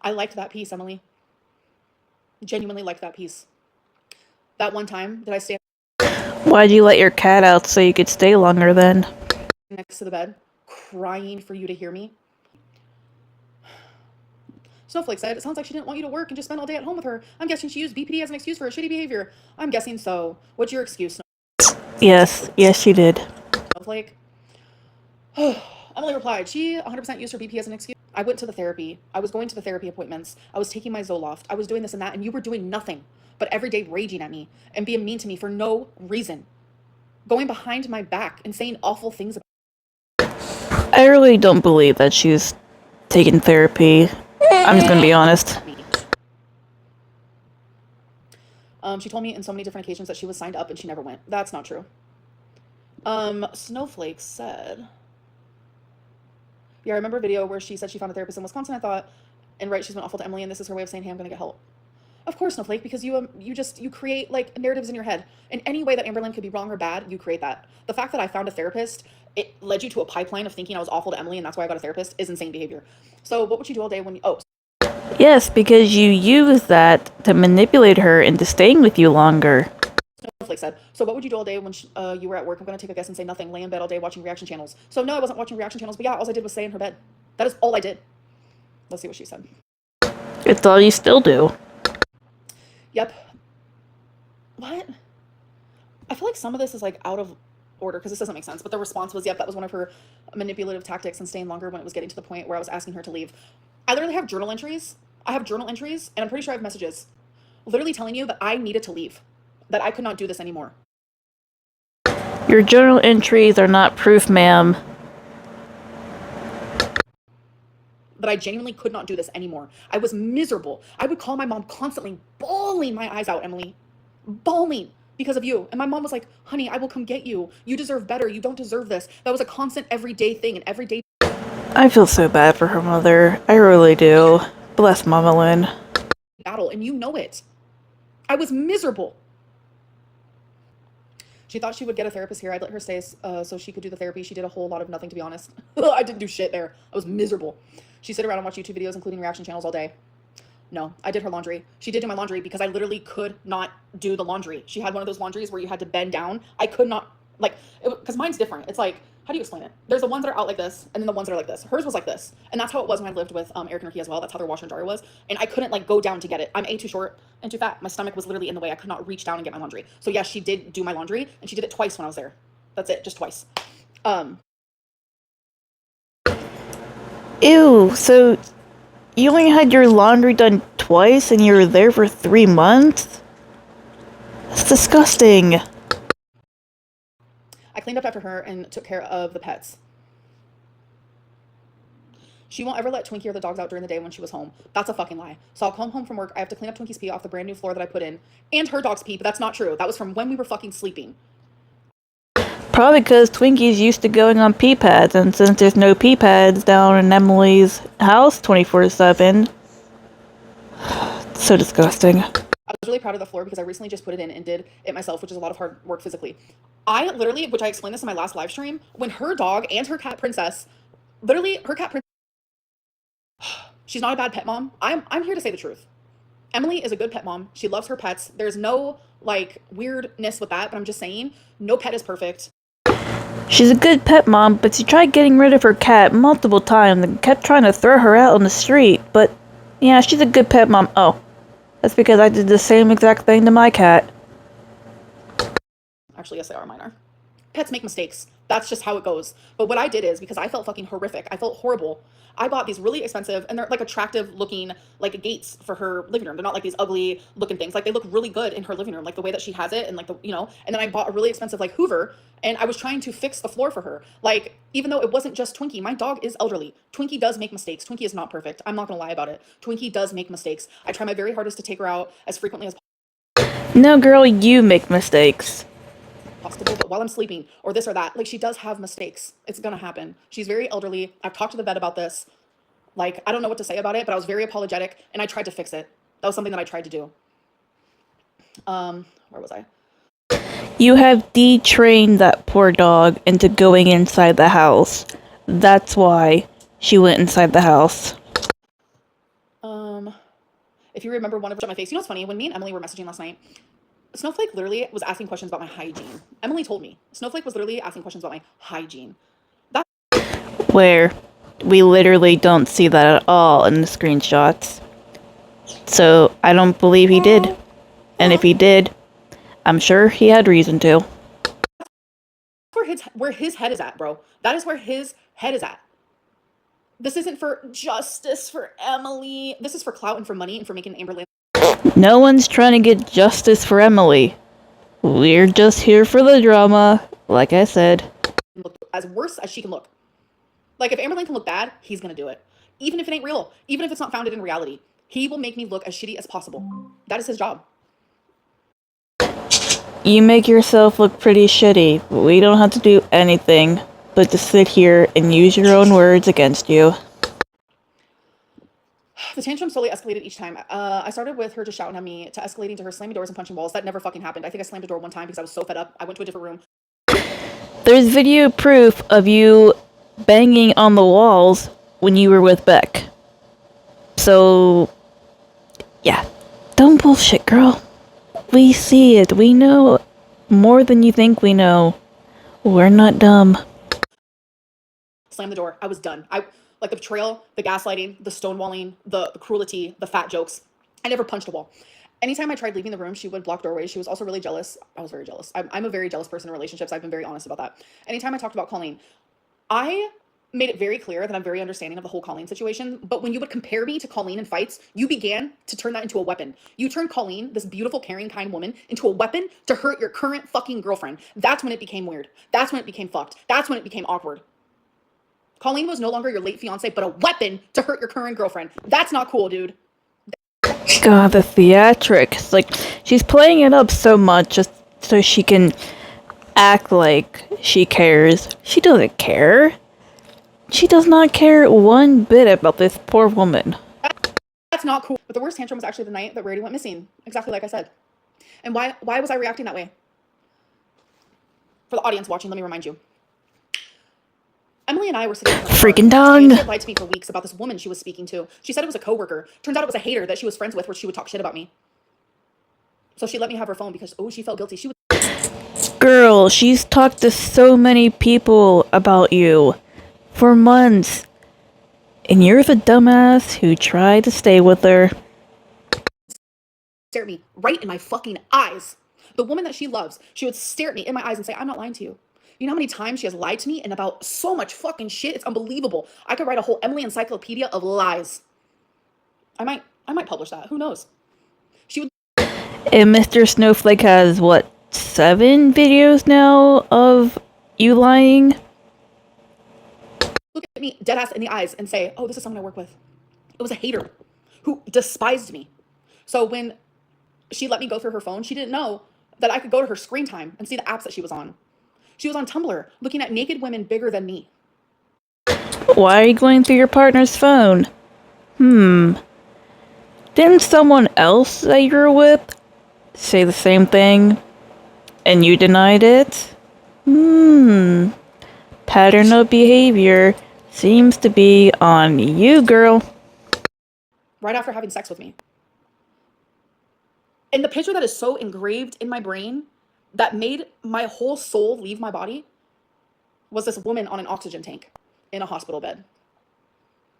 I liked that peace, Emily. Genuinely liked that peace. That one time that I stand Why'd you let your cat out so you could stay longer then? next to the bed, crying for you to hear me. Snowflake said, it sounds like she didn't want you to work and just spend all day at home with her. I'm guessing she used BPD as an excuse for her shitty behavior. I'm guessing so. What's your excuse, Yes, she did. Snowflake? Emily replied, she 100% used her BP as an excuse. I went to the therapy. I was going to the therapy appointments. I was taking my Zoloft. I was doing this and that, and you were doing nothing but every day raging at me and being mean to me for no reason. going behind my back and saying awful things about I really don't believe that she's taken therapy. I'm just gonna be honest. me. She told me in so many different occasions that she was signed up and she never went. That's not true. Snowflake said, yeah, I remember a video where she said she found a therapist in Wisconsin. I thought, and right, she's been awful to Emily, and this is her way of saying, hey, I'm gonna get help. Of course, Snowflake, because you create like narratives in your head. In any way that Amberlynn could be wrong or bad, you create that. The fact that I found a therapist, it led you to a pipeline of thinking I was awful to Emily, and that's why I got a therapist, is insane behavior. So what would you do all day when you? Oh, Yes, because you use that to manipulate her into staying with you longer. Snowflake said. So what would you do all day when you were at work? I'm gonna take a guess and say nothing. Lay in bed all day watching reaction channels. So no, I wasn't watching reaction channels, but yeah, all I did was stay in her bed. That is all I did. Let's see what she said. It's all you still do. Yep. What? I feel like some of this is like out of order because this doesn't make sense. But the response was, yep, that was one of her manipulative tactics and staying longer when it was getting to the point where I was asking her to leave. I literally have journal entries. I have journal entries, and I'm pretty sure I have messages literally telling you that I needed to leave, that I could not do this anymore. Your journal entries are not proof, ma'am. That I genuinely could not do this anymore. I was miserable. I would call my mom constantly, bawling my eyes out, Emily. Bawling because of you. And my mom was like, honey, I will come get you. You deserve better. You don't deserve this. That was a constant everyday thing, and everyday I feel so bad for her mother. I really do. Bless Mama Lynn. battle, and you know it. I was miserable. She thought she would get a therapist here. I'd let her stay so she could do the therapy. She did a whole lot of nothing, to be honest. I didn't do shit there. I was miserable. She'd sit around and watch YouTube videos, including reaction channels, all day. No, I did her laundry. She did do my laundry because I literally could not do the laundry. She had one of those laundries where you had to bend down. I could not, like, because mine's different. It's like, how do you explain it? There's the ones that are out like this, and then the ones that are like this. Hers was like this. And that's how it was when I lived with Eric and Ricky as well. That's how their washer and dryer was. And I couldn't, like, go down to get it. I'm A, too short, and too fat. My stomach was literally in the way. I could not reach down and get my laundry. So, yes, she did do my laundry, and she did it twice when I was there. That's it, just twice. Ew, so you only had your laundry done twice and you were there for 3 months? That's disgusting. I cleaned up after her and took care of the pets. She won't ever let Twinkie or the dogs out during the day when she was home. That's a fucking lie. So I'll come home from work. I have to clean up Twinkie's pee off the brand new floor that I put in, and her dog's pee, but that's not true. That was from when we were fucking sleeping. Probably because Twinkie's used to going on pee pads, and since there's no pee pads down in Emily's house 24/7, it's so disgusting. I was really proud of the floor because I recently just put it in and did it myself, which is a lot of hard work physically. I literally, which I explained this in my last live stream, when her dog and her cat Princess, literally her cat Princess, she's not a bad pet mom. I'm here to say the truth. Emily is a good pet mom. She loves her pets. There's no like weirdness with that, but I'm just saying, no pet is perfect. She's a good pet mom, but she tried getting rid of her cat multiple times and kept trying to throw her out on the street. But yeah, she's a good pet mom. Oh, that's because I did the same exact thing to my cat. Actually, yes, they are. Mine are. Pets make mistakes. That's just how it goes. But what I did is, because I felt fucking horrific, I felt horrible. I bought these really expensive, and they're like attractive looking, like gates for her living room. They're not like these ugly looking things. Like they look really good in her living room, like the way that she has it, and like the, you know. And then I bought a really expensive like Hoover, and I was trying to fix the floor for her. Like even though it wasn't just Twinkie, my dog is elderly. Twinkie does make mistakes. Twinkie is not perfect. I'm not gonna lie about it. Twinkie does make mistakes. I try my very hardest to take her out as frequently as No, girl, you make mistakes. possible, but while I'm sleeping or this or that, like she does have mistakes. It's gonna happen. She's very elderly. I've talked to the vet about this. Like, I don't know what to say about it, but I was very apologetic and I tried to fix it. That was something that I tried to do. Where was I? You have detrained that poor dog into going inside the house. That's why she went inside the house. If you remember one of my face, you know what's funny? When me and Emily were messaging last night, Snowflake literally was asking questions about my hygiene. Emily told me. Snowflake was literally asking questions about my hygiene. That Where we literally don't see that at all in the screenshots. So I don't believe he did. And if he did, I'm sure he had reason to. where his head is at, bro. That is where his head is at. This isn't for justice for Emily. This is for clout and for money and for making Amberlynn. No one's trying to get justice for Emily. We're just here for the drama. like I said, look as worse as she can look. Like, if Amberlane can look bad, he's gonna do it. Even if it ain't real, even if it's not founded in reality, he will make me look as shitty as possible. That is his job. you make yourself look pretty shitty. We don't have to do anything but to sit here and use your own words against you. The tantrum slowly escalated each time. I started with her just shouting at me to escalating to her slamming doors and punching walls. That never fucking happened. I think I slammed a door one time because I was so fed up. I went to a different room. There's video proof of you banging on the walls when you were with Beck. So, yeah. Don't bullshit, girl. We see it. We know more than you think we know. We're not dumb. Slammed the door. I was done. Like the betrayal, the gaslighting, the stonewalling, the cruelty, the fat jokes. I never punched a wall. Anytime I tried leaving the room, she would block doorways. She was also really jealous. I was very jealous. I'm a very jealous person in relationships. I've been very honest about that. Anytime I talked about Colleen, I made it very clear that I'm very understanding of the whole Colleen situation. But when you would compare me to Colleen in fights, you began to turn that into a weapon. You turned Colleen, this beautiful, caring, kind woman, into a weapon to hurt your current fucking girlfriend. That's when it became weird. That's when it became fucked. That's when it became awkward. Colleen was no longer your late fiance, but a weapon to hurt your current girlfriend. That's not cool, dude. God, the theatrics. Like, she's playing it up so much just so she can act like she cares. She doesn't care. She does not care one bit about this poor woman. That's not cool. But the worst tantrum was actually the night that Reid went missing. Exactly like I said. And why was I reacting that way? For the audience watching, let me remind you. Emily and I were sitting in her car. Freaking dong. She had lied to me for weeks about this woman she was speaking to. She said it was a coworker. Turns out it was a hater that she was friends with, where she would talk shit about me. So she let me have her phone because, she felt guilty. Girl, she's talked to so many people about you for months. And you're the dumbass who tried to stay with her. Stare at me right in my fucking eyes. The woman that she loves, she would stare at me in my eyes and say, I'm not lying to you. You know how many times she has lied to me and about so much fucking shit? It's unbelievable. I could write a whole Emily encyclopedia of lies. I might publish that. Who knows? She would. And Mr. Snowflake has, 7 videos now of you lying? Look at me dead ass in the eyes and say, this is someone I work with. It was a hater who despised me. So when she let me go through her phone, she didn't know that I could go to her screen time and see the apps that she was on. She was on Tumblr looking at naked women bigger than me. Why are you going through your partner's phone? Didn't someone else that you were with say the same thing? And you denied it? Pattern of behavior seems to be on you, girl. Right after having sex with me. And the picture that is so engraved in my brain that made my whole soul leave my body was this woman on an oxygen tank in a hospital bed.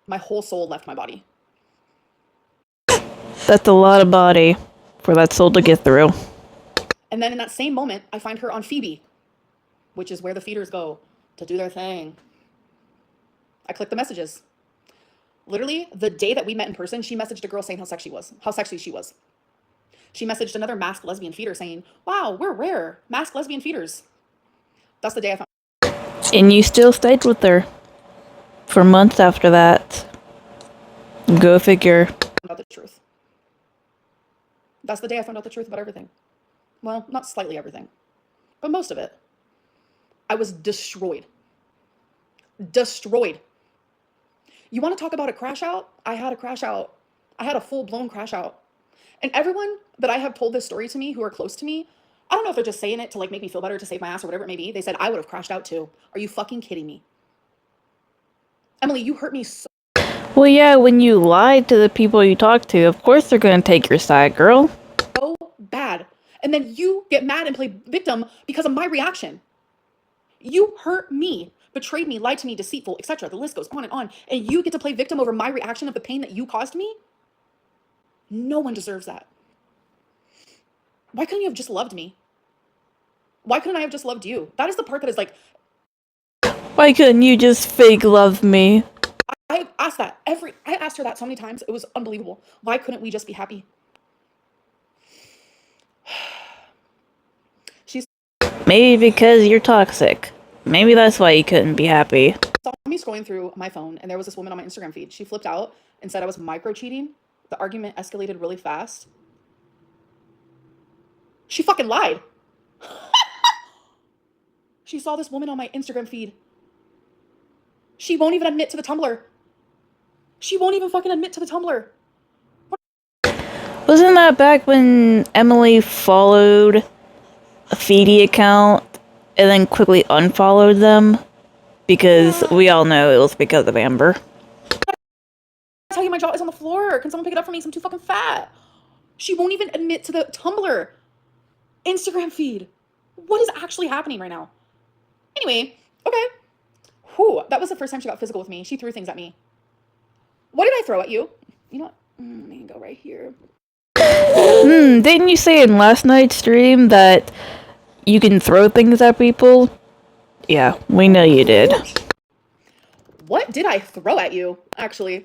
My whole soul left my body. That's a lot of body for that soul to get through. And then in that same moment, I find her on Phoebe, which is where the feeders go to do their thing. I click the messages. Literally, the day that we met in person, she messaged a girl saying how sexy she was. She messaged another masked lesbian feeder saying, wow, we're rare, masked lesbian feeders. That's the day I found. And you still stayed with her for months after that. Go figure. Out the truth. That's the day I found out the truth about everything. Well, not slightly everything, but most of it. I was destroyed. Destroyed. You want to talk about a crash out? I had a crash out. I had a full-blown crash out. And everyone that I have told this story to me who are close to me, I don't know if they're just saying it to like make me feel better, to save my ass or whatever it may be. They said I would have crashed out too. Are you fucking kidding me? Emily, you hurt me so. Well, yeah, when you lied to the people you talked to, of course they're gonna take your side, girl. So bad. And then you get mad and play victim because of my reaction. You hurt me, betrayed me, lied to me, deceitful, etc. The list goes on. And you get to play victim over my reaction of the pain that you caused me? No one deserves that. Why couldn't you have just loved me? Why couldn't I have just loved you? That is the part that is like, why couldn't you just fake love me? I asked that I asked her that so many times. It was unbelievable. Why couldn't we just be happy? Maybe because you're toxic. Maybe that's why you couldn't be happy. Saw me scrolling through my phone, and there was this woman on my Instagram feed. She flipped out and said I was micro cheating. The argument escalated really fast. She fucking lied. She saw this woman on my Instagram feed. She won't even admit to the Tumblr. She won't even fucking admit to the Tumblr. Wasn't that back when Emily followed a Feedy account and then quickly unfollowed them? Because we all know it was because of Amber. I tell you, my jaw is on the floor. Can someone pick it up for me? 'Cause I'm too fucking fat. She won't even admit to the Tumblr Instagram feed. What is actually happening right now? Anyway, okay. Whew, that was the first time she got physical with me. She threw things at me. What did I throw at you? You know what? Let me go right here. Didn't you say in last night's stream that you can throw things at people? Yeah, we know you did. What did I throw at you, actually?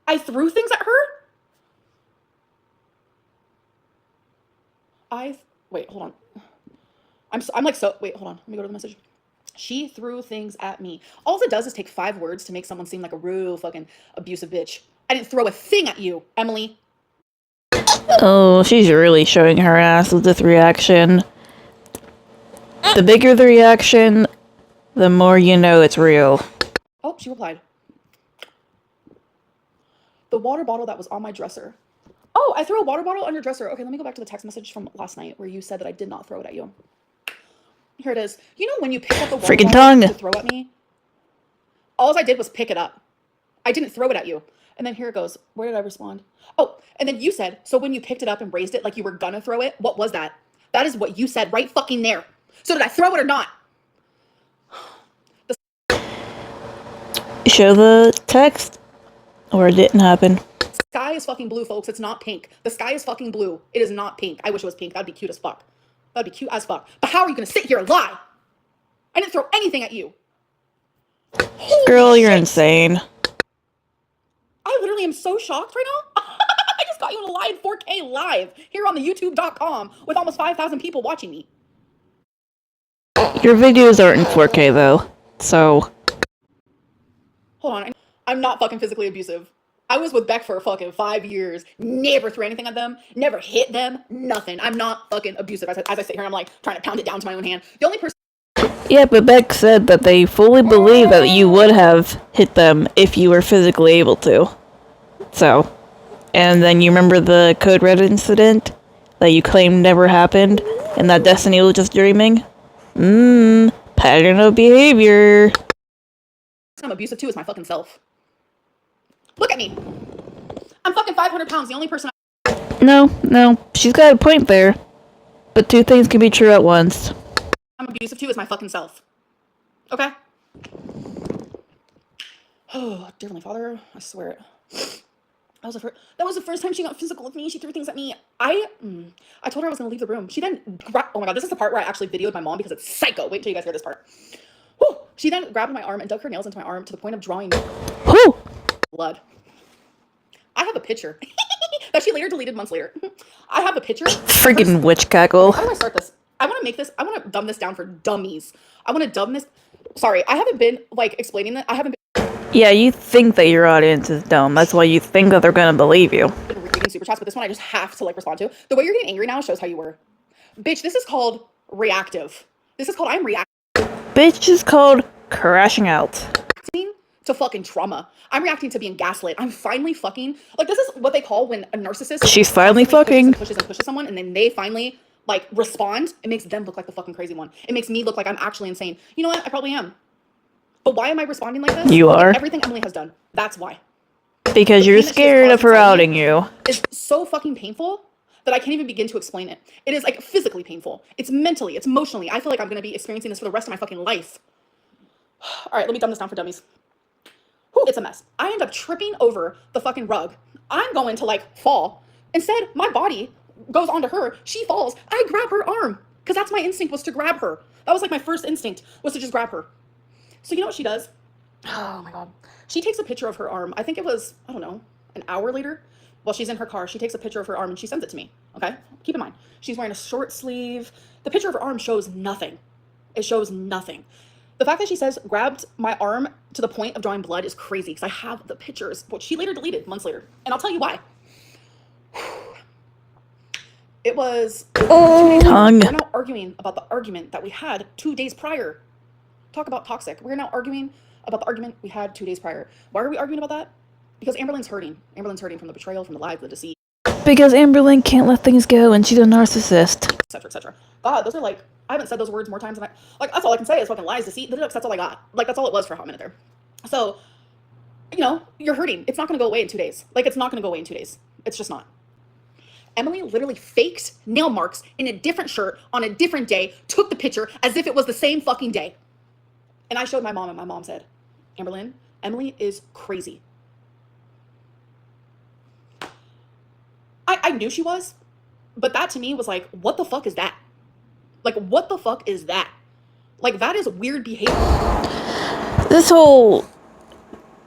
I threw things at her? Wait, hold on. I'm like, so, wait, hold on. Let me go to the message. She threw things at me. All it does is take 5 words to make someone seem like a real fucking abusive bitch. I didn't throw a thing at you, Emily. Oh, she's really showing her ass with this reaction. The bigger the reaction, the more you know it's real. Oh, she replied. The water bottle that was on my dresser. Oh, I threw a water bottle on your dresser. Okay, let me go back to the text message from last night where you said that I did not throw it at you. Here it is. You know when you pick up the water Freaking bottle tongue. to throw at me? All I did was pick it up. I didn't throw it at you. And then here it goes. Where did I respond? Oh, and then you said, so when you picked it up and raised it like you were gonna throw it, what was that? That is what you said right fucking there. So did I throw it or not? Show the text, or it didn't happen. The sky is fucking blue, folks. It's not pink. The sky is fucking blue. It is not pink. I wish it was pink. That'd be cute as fuck. That'd be cute as fuck. But how are you gonna sit here and lie? I didn't throw anything at you. Girl, you're insane. I literally am so shocked right now. I just got you in a live 4K live here on the youtube.com with almost 5,000 people watching me. Your videos aren't in 4K though, so... Hold on, I'm not fucking physically abusive. I was with Beck for fucking 5 years. Never threw anything at them. Never hit them. Nothing. I'm not fucking abusive. As I sit here, I'm like trying to pound it down to my own hand. The only person... Yeah, but Beck said that they fully believe that you would have hit them if you were physically able to. So, and then you remember the Code Red incident that you claimed never happened, and that Destiny was just dreaming? Pattern of behavior. I'm abusive too is my fucking self. Look at me. I'm fucking 500 pounds. The only person No, she's got a point there. But 2 things can be true at once. I'm abusive too is my fucking self. Okay? Oh, dear Heavenly Father, I swear it. That was the first time she got physical with me. She threw things at me. I told her I was gonna leave the room. She then oh my god, this is the part where I actually videoed my mom because it's psycho. Wait till you guys hear this part. Whew. She then grabbed my arm and dug her nails into my arm to the point of drawing blood. I have a picture that she later deleted months later. I have a picture. Freaking witch cackle. How do I start this? I want to dumb this down for dummies. I want to dumb this. Sorry, I haven't been like explaining that. I haven't been. Yeah, you think that your audience is dumb. That's why you think that they're gonna believe you. Been reading super chats, but this one I just have to like respond to. The way you're getting angry now shows how you were. Bitch, this is called reactive. This is called I'm reacting Bitch is called crashing out. to fucking trauma. I'm reacting to being gaslit. I'm finally fucking like this is what they call when a narcissist. She's finally fucking. Pushes someone, and then they finally like respond. It makes them look like the fucking crazy one. It makes me look like I'm actually insane. You know what? I probably am. But why am I responding like this? You are. Like everything Emily has done. That's why. Because you're scared of her outing you. It's so fucking painful that I can't even begin to explain it. It is like physically painful. It's mentally, it's emotionally. I feel like I'm gonna be experiencing this for the rest of my fucking life. All right, let me dumb this down for dummies. Whew, it's a mess. I end up tripping over the fucking rug. I'm going to like fall. Instead, my body goes onto her. She falls. I grab her arm because that's my instinct was to grab her. That was like my first instinct was to just grab her. So you know what she does? Oh my God. She takes a picture of her arm. I think it was, I don't know, an hour later. while she's in her car, she takes a picture of her arm and she sends it to me. Okay? Keep in mind, she's wearing a short sleeve. The picture of her arm shows nothing. It shows nothing. The fact that she says grabbed my arm to the point of drawing blood is crazy because I have the pictures, which she later deleted months later. And I'll tell you why. It was 2 days later. We're now arguing about the argument that we had 2 days prior. Talk about toxic. We're now arguing about the argument we had 2 days prior. Why are we arguing about that? Because Amberlynn's hurting. Amberlynn's hurting from the betrayal, from the lies, the deceit. Because Amberlynn can't let things go and she's a narcissist. Etc. etc. God, those are like, I haven't said those words more times than that's all I can say is fucking lies, deceit. That's all I got. Like, that's all it was for a hot minute there. So, you're hurting. It's not going to go away in 2 days. Like, it's not going to go away in 2 days. It's just not. Emily literally faked nail marks in a different shirt on a different day, took the picture as if it was the same fucking day. And I showed my mom, and my mom said, Amberlynn, Emily is crazy. I knew she was, but that to me was like, what the fuck is that? Like, what the fuck is that? Like, that is weird behavior. This whole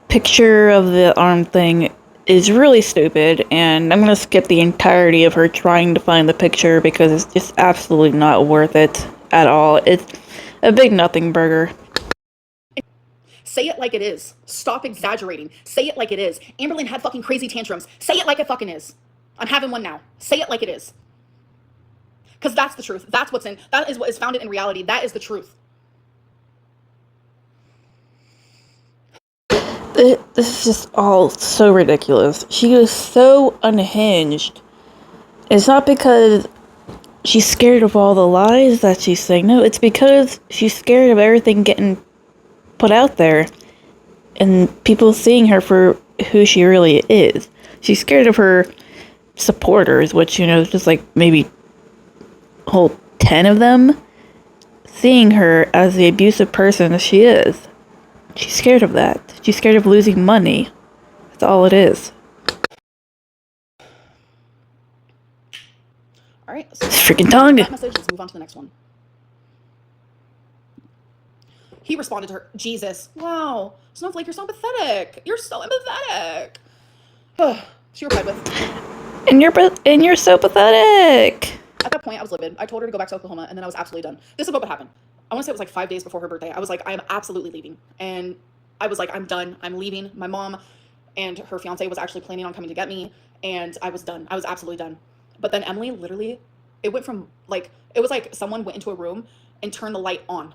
picture of the arm thing is really stupid, and I'm gonna skip the entirety of her trying to find the picture because it's just absolutely not worth it at all. It's a big nothing burger. Say it like it is. Stop exaggerating. Say it like it is. Amberlynn had fucking crazy tantrums. Say it like it fucking is. I'm having one now. Say it like it is. Because that's the truth. That is what is founded in reality. That is the truth. This is just all so ridiculous. She is so unhinged. It's not because she's scared of all the lies that she's saying. No, it's because she's scared of everything getting put out there and people seeing her for who she really is. She's scared of her supporters, which, just like maybe a whole 10 of them, seeing her as the abusive person that she is. She's scared of that. She's scared of losing money. That's all it is. All right. So freaking tongue. Message. Let's move on to the next one. He responded to her, Jesus, wow, Snowflake, you're so pathetic. You're so empathetic. She replied with, And you're so pathetic. At that point, I was livid. I told her to go back to Oklahoma, and then I was absolutely done. This is what would happen. I want to say it was like 5 days before her birthday. I was like, I am absolutely leaving. And I was like, I'm done. I'm leaving. My mom and her fiance was actually planning on coming to get me, and I was done. I was absolutely done. But then Emily literally, it went from it was like someone went into a room and turned the light on.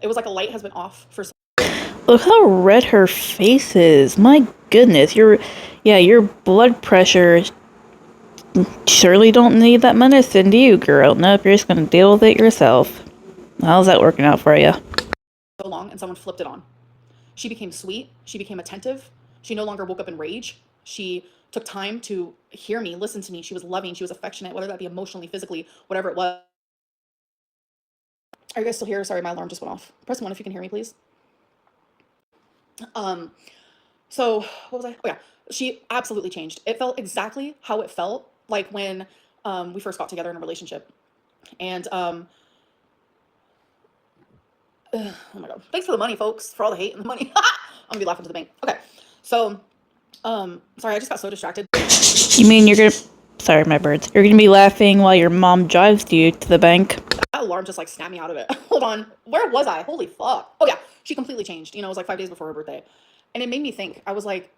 It was like a light has been off for. Look how red her face is. My goodness, your blood pressure. Surely don't need that medicine, do you, girl? Nope, you're just gonna deal with it yourself. How's that working out for you? So long, and someone flipped it on. She became sweet. She became attentive. She no longer woke up in rage. She took time to hear me, listen to me. She was loving. She was affectionate, whether that be emotionally, physically, whatever it was. Are you guys still here? Sorry, my alarm just went off. Press 1 if you can hear me, please. So what was I? Oh yeah, she absolutely changed. It felt exactly how it felt like when we first got together in a relationship. And oh my god, thanks for the money, folks, for all the hate and the money. I'm gonna be laughing to the bank. Okay, so sorry, I just got so distracted. You mean sorry, my birds. You're gonna be laughing while your mom drives you to the bank? That alarm just snapped me out of it. Hold on, where was I? Holy fuck. Oh yeah, she completely changed. It was like 5 days before her birthday, and it made me think. I was like,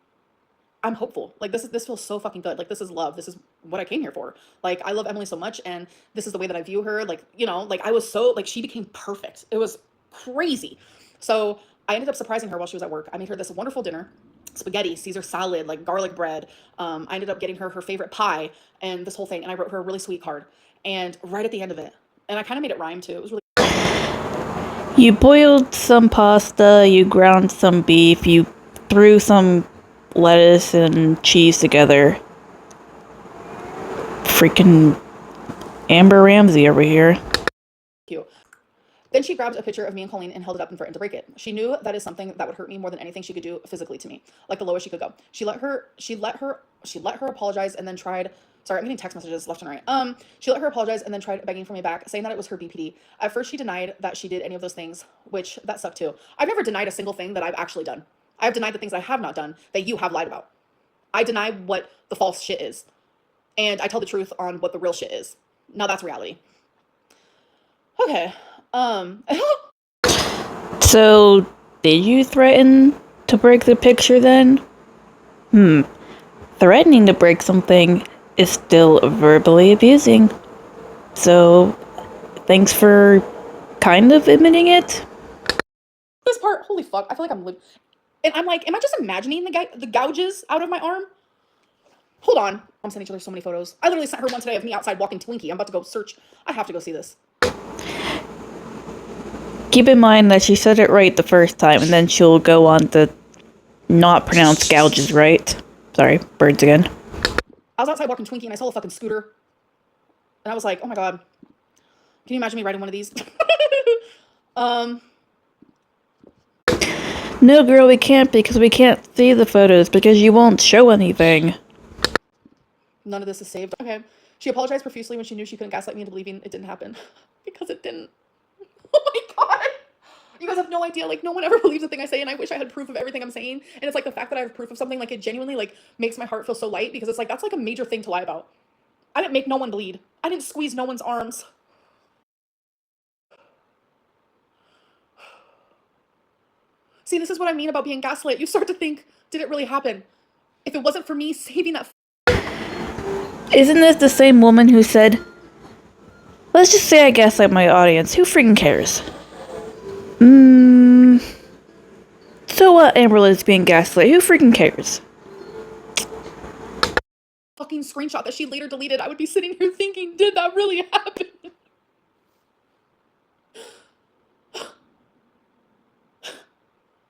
I'm hopeful. Like, this feels so fucking good. Like, this is love. This is what I came here for. Like, I love Emily so much, and this is the way that I view her. Like, I was so, she became perfect. It was crazy. So I ended up surprising her while she was at work. I made her this wonderful dinner, spaghetti, Caesar salad, garlic bread. I ended up getting her her favorite pie and this whole thing. And I wrote her a really sweet card. And right at the end of it, and I kind of made it rhyme too. It was really. You boiled some pasta, you ground some beef, you threw some lettuce and cheese together. Freaking Amber Ramsey over here. Cute. Then she grabbed a picture of me and Colleen and held it up and threatened to break it. She knew that is something that would hurt me more than anything she could do physically to me, like the lowest she could go. She let her apologize and then tried. Sorry, I'm getting text messages left and right. She let her apologize and then tried begging for me back, saying that it was her BPD. At first, she denied that she did any of those things, which that sucked too. I've never denied a single thing that I've actually done. I've denied the things I have not done that you have lied about. I deny what the false shit is. And I tell the truth on what the real shit is. Now that's reality. Okay. So, did you threaten to break the picture then? Threatening to break something is still verbally abusing. So, thanks for kind of admitting it. This part, holy fuck, I feel like and I'm like, am I just imagining the gouges out of my arm? Hold on. I'm sending each other so many photos. I literally sent her one today of me outside walking Twinkie. I'm about to go search. I have to go see this. Keep in mind that she said it right the first time, and then she'll go on to not pronounce gouges right. Sorry, birds again. I was outside walking Twinkie and I saw a fucking scooter. And I was like, oh my god. Can you imagine me riding one of these? No, girl, we can't because we can't see the photos because you won't show anything. None of this is saved. Okay. She apologized profusely when she knew she couldn't gaslight me into believing it didn't happen. Because it didn't. Oh my god. You guys have no idea. Like, no one ever believes a thing I say, and I wish I had proof of everything I'm saying. And it's like the fact that I have proof of something, like, it genuinely, like, makes my heart feel so light because it's like, that's like a major thing to lie about. I didn't make no one bleed. I didn't squeeze no one's arms. See, this is what I mean about being gaslit. You start to think, did it really happen? If it wasn't for me saving that. Isn't this the same woman who said, let's just say I gaslight my audience, who freaking cares? So what, Amber Liz being gaslit, who freaking cares? Fucking screenshot that she later deleted, I would be sitting here thinking, did that really happen?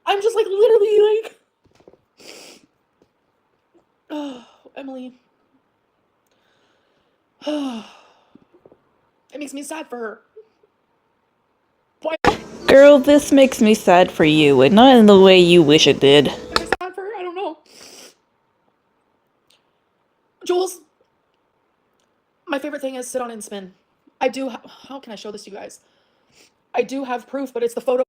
I'm just like literally like, oh, Emily. It makes me sad for her. Why? Girl, this makes me sad for you, and not in the way you wish it did. Am I sad for her? I don't know. Jules, my favorite thing is sit on and spin. I do. How can I show this to you guys? I do have proof, but it's the photo.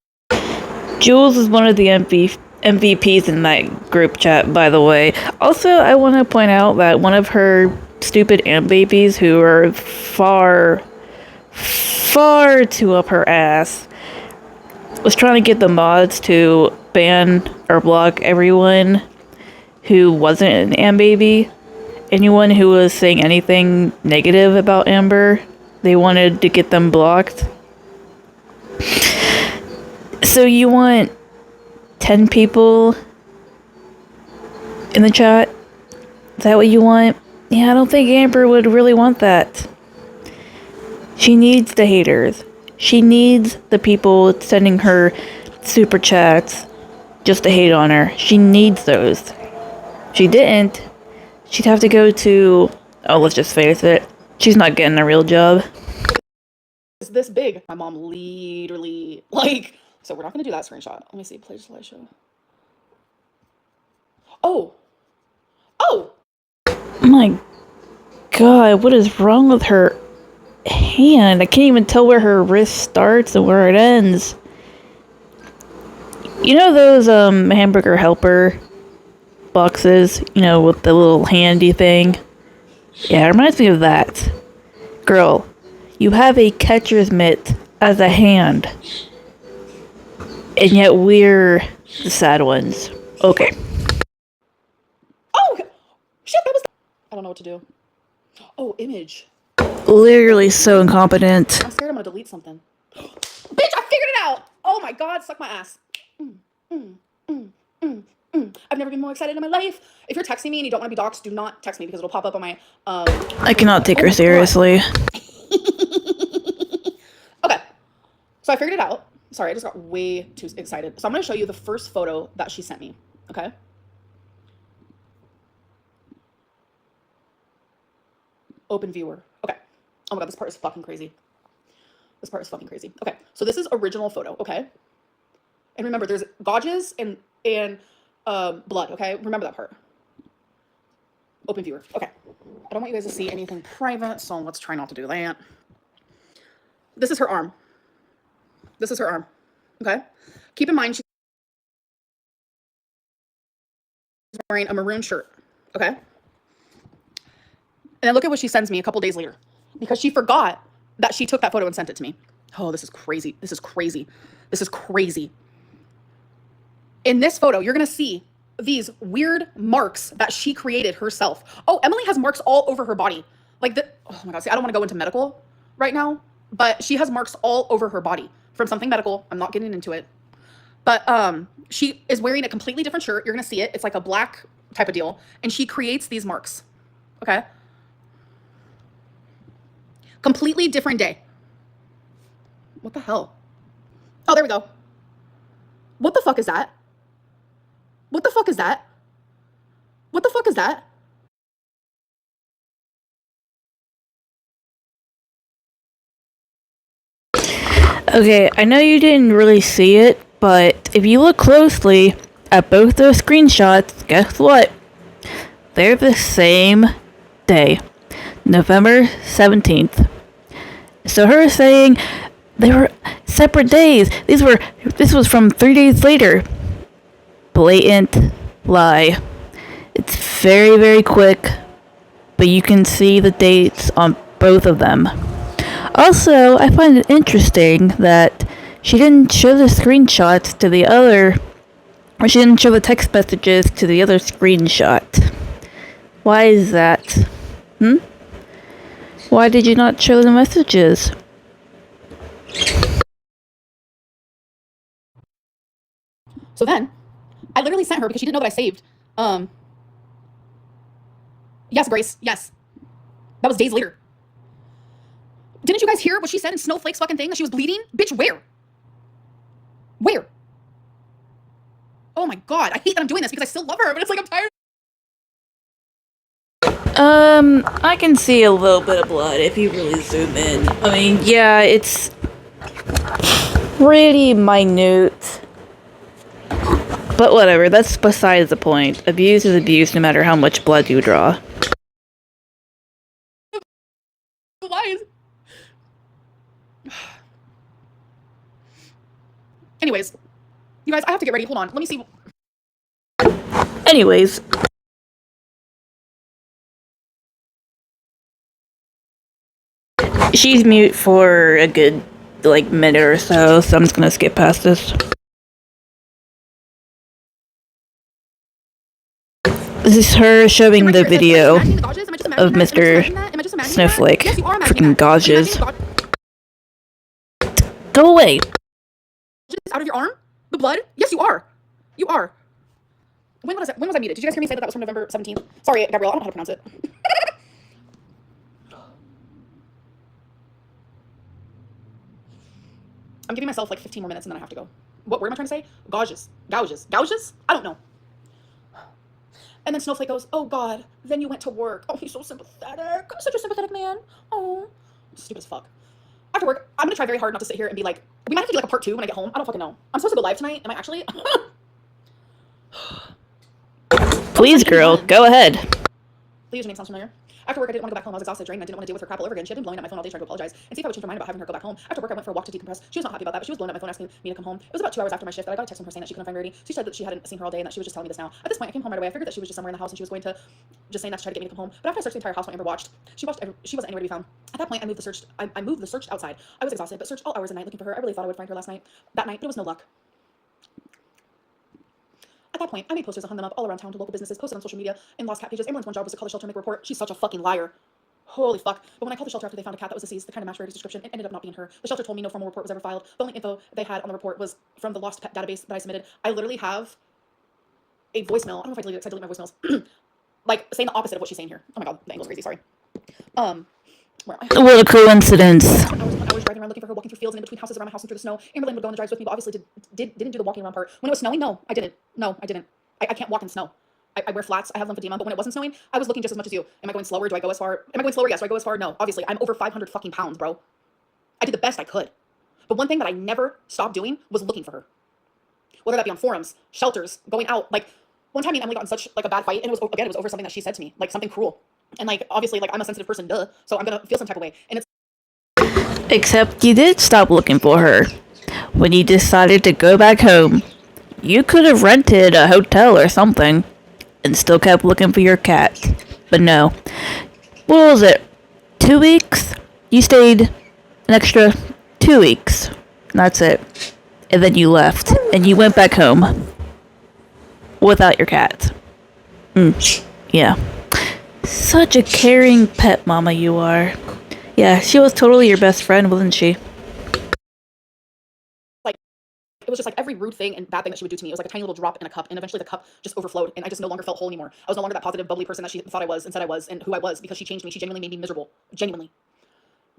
Jules is one of the MVPs in that group chat, by the way. Also, I want to point out that one of her stupid amp babies who are far too up her ass was trying to get the mods to ban or block everyone who wasn't an Amber baby. Anyone who was saying anything negative about Amber, they wanted to get them blocked. So you want 10 people in the chat? Is that what you want? Yeah, I don't think Amber would really want that. She needs the haters. She needs the people sending her super chats just to hate on her. She needs those. If she didn't, she'd have to go to, oh, let's just face it, she's not getting a real job. It's this big. My mom literally, like, so we're not going to do that screenshot. Let me see, play slideshow. Oh. Oh. My god, what is wrong with her hand? I can't even tell where her wrist starts and where it ends. You know those hamburger helper boxes, you know, with the little handy thing? Yeah, it reminds me of that. Girl, you have a catcher's mitt as a hand. And yet we're the sad ones. Okay. Oh. Shit, that was. I don't know what to do. Oh, image. Literally so incompetent. I'm scared I'm going to delete something. Bitch, I figured it out. Oh my god, suck my ass. I've never been more excited in my life. If you're texting me and you don't want to be doxxed, do not text me because it'll pop up on my I cannot take her seriously. Okay, so I figured it out. Sorry, I just got way too excited. So I'm going to show you the first photo that she sent me. Okay. Open viewer. Okay. Oh my god, this part is fucking crazy. This part is fucking crazy. Okay, so this is original photo. Okay. And remember, there's gouges and blood. Okay, remember that part. Open viewer. Okay. I don't want you guys to see anything private, so let's try not to do that. This is her arm. This is her arm. Okay. Keep in mind she's wearing a maroon shirt. Okay? And then look at what she sends me a couple days later. Because she forgot that she took that photo and sent it to me. Oh, this is crazy. This is crazy. This is crazy. In this photo, you're gonna see these weird marks that she created herself. Oh, Emily has marks all over her body. Like the, oh my God, see, I don't wanna go into medical right now, but she has marks all over her body from something medical. I'm not getting into it. But she is wearing a completely different shirt. You're gonna see it. It's like a black type of deal. And she creates these marks. Okay? Completely different day. What the hell? Oh, there we go. What the fuck is that? What the fuck is that? What the fuck is that? Okay, I know you didn't really see it, but if you look closely at both those screenshots, guess what? They're the same day, November 17th. So her saying they were separate days. This was from 3 days later. Blatant lie. It's very, very quick, but you can see the dates on both of them. Also, I find it interesting that she didn't show the screenshots to the other, or she didn't show the text messages to the other screenshot. Why is that? Why did you not show the messages? So then, I literally sent her because she didn't know that I saved. Yes, Grace, yes. That was days later. Didn't you guys hear what she said in Snowflake's fucking thing that she was bleeding? Bitch, where? Where? Oh my God, I hate that I'm doing this because I still love her, but it's like I'm tired. I can see a little bit of blood if you really zoom in. I mean, yeah, it's pretty minute. But whatever, that's besides the point. Abuse is abuse no matter how much blood you draw. Lies. Anyways, you guys, I have to get ready. Hold on. Let me see. Anyways. She's mute for a good, minute or so I'm just gonna skip past this. This is her showing the video of Mr. Snowflake. Freaking gauges. Go away. Out of your arm? The blood? Yes, you are. You are. When was I muted? Did you guys hear me say that was from November 17th? Sorry, Gabrielle, I don't know how to pronounce it. I'm giving myself like 15 more minutes and then I have to go. What word am I trying to say? Gauges. Gouges. Gouges? I don't know. And then Snowflake goes, oh God, then you went to work. Oh, he's so sympathetic. Such a sympathetic man. Oh, stupid as fuck. After work, I'm gonna try very hard not to sit here and be like, we might have to do like a part 2 when I get home. I don't fucking know. I'm supposed to go live tonight. Am I actually? Please, girl, go ahead. Please, your name sounds familiar. After work, I didn't want to go back home. I was exhausted, drained. I didn't want to deal with her crap all over again. She had been blowing up my phone all day trying to apologize and see if I would change her mind about having her go back home. After work, I went for a walk to decompress. She was not happy about that, but she was blowing up my phone asking me to come home. It was about 2 hours after my shift that I got a text from her saying that she couldn't find Reid. She said that she hadn't seen her all day and that she was just telling me this now. At this point, I came home right away. I figured that she was just somewhere in the house and she was going to just saying that to try to get me to come home. But after I searched the entire house when Amber watched, she wasn't anywhere to be found. At that point, I moved the search outside. I was exhausted, but searched all hours of the night looking for her. I really thought I would find her that night, but it was no luck. At that point, I made posters and hung them up all around town to local businesses, posted on social media, and lost cat pages. Amber's one job was to call the shelter and make a report. She's such a fucking liar. Holy fuck. But when I called the shelter after they found a cat that was deceased, the kind of matched Reid's description, it ended up not being her. The shelter told me no formal report was ever filed. The only info they had on the report was from the lost pet database that I submitted. I literally have a voicemail. I don't know if I delete it because I delete my voicemails. Like, saying the opposite of what she's saying here. Oh my God, the angle's crazy, sorry. Where am I? What a coincidence. I was driving around looking for her, walking through fields and in between houses around my house and through the snow. Amberlynn would go on the drives with me, but obviously didn't do the walking around part. When it was snowing, no, I didn't. No, I didn't. I can't walk in snow. I wear flats. I have lymphedema. But when it wasn't snowing, I was looking just as much as you. Am I going slower? Do I go as far? Am I going slower? Yes. Do I go as far? No. Obviously, I'm over 500 fucking pounds, bro. I did the best I could. But one thing that I never stopped doing was looking for her. Whether that be on forums, shelters, going out. Like, one time me and Emily got in such, like, a bad fight, and it was over something that she said to me. Like, something cruel. And, like, obviously, like, I'm a sensitive person, duh. So I'm gonna feel some type of way. And it's... Except you did stop looking for her. When you decided to go back home, you could have rented a hotel or something. and still kept looking for your cat. But no. What was it? 2 weeks? You stayed an extra 2 weeks. That's it. And then you left. And you went back home. Without your cat. Yeah. Such a caring pet mama you are. Yeah, she was totally your best friend, wasn't she? Like, it was just like every rude thing and bad thing that she would do to me. It was like a tiny little drop in a cup, and eventually the cup just overflowed, and I just no longer felt whole anymore. I was no longer that positive, bubbly person that she thought I was and said I was and who I was, because she changed me. She genuinely made me miserable. Genuinely.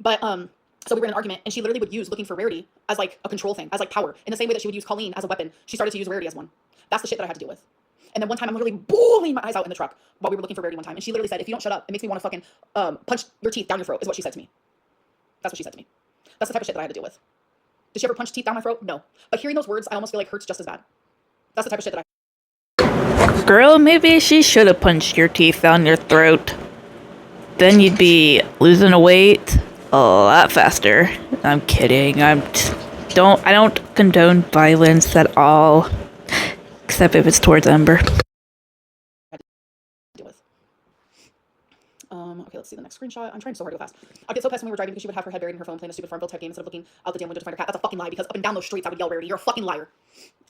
But, so we were in an argument, and she literally would use looking for Rarity as like a control thing, as like power. In the same way that she would use Colleen as a weapon, she started to use Rarity as one. That's the shit that I had to deal with. And then one time I'm literally bawling my eyes out in the truck while we were looking for Rarity one time, and she literally said, "If you don't shut up, it makes me want to fucking punch your teeth down your throat," is what she said to me. That's what she said to me. That's the type of shit that I had to deal with. Did she ever punch teeth down my throat? No. But hearing those words, I almost feel like hurts just as bad. That's the type of shit that I... Girl, maybe she should have punched your teeth down your throat. Then you'd be losing a weight a lot faster. I'm kidding. I don't condone violence at all. Except if it's towards Ember. Okay, let's see the next screenshot. I'm trying so hard to go fast. I'd get so pissed when we were driving because she would have her head buried in her phone playing a stupid Farmville type game instead of looking out the damn window to find her cat. That's a fucking lie, because up and down those streets I would yell, "Rarity, you're a fucking liar."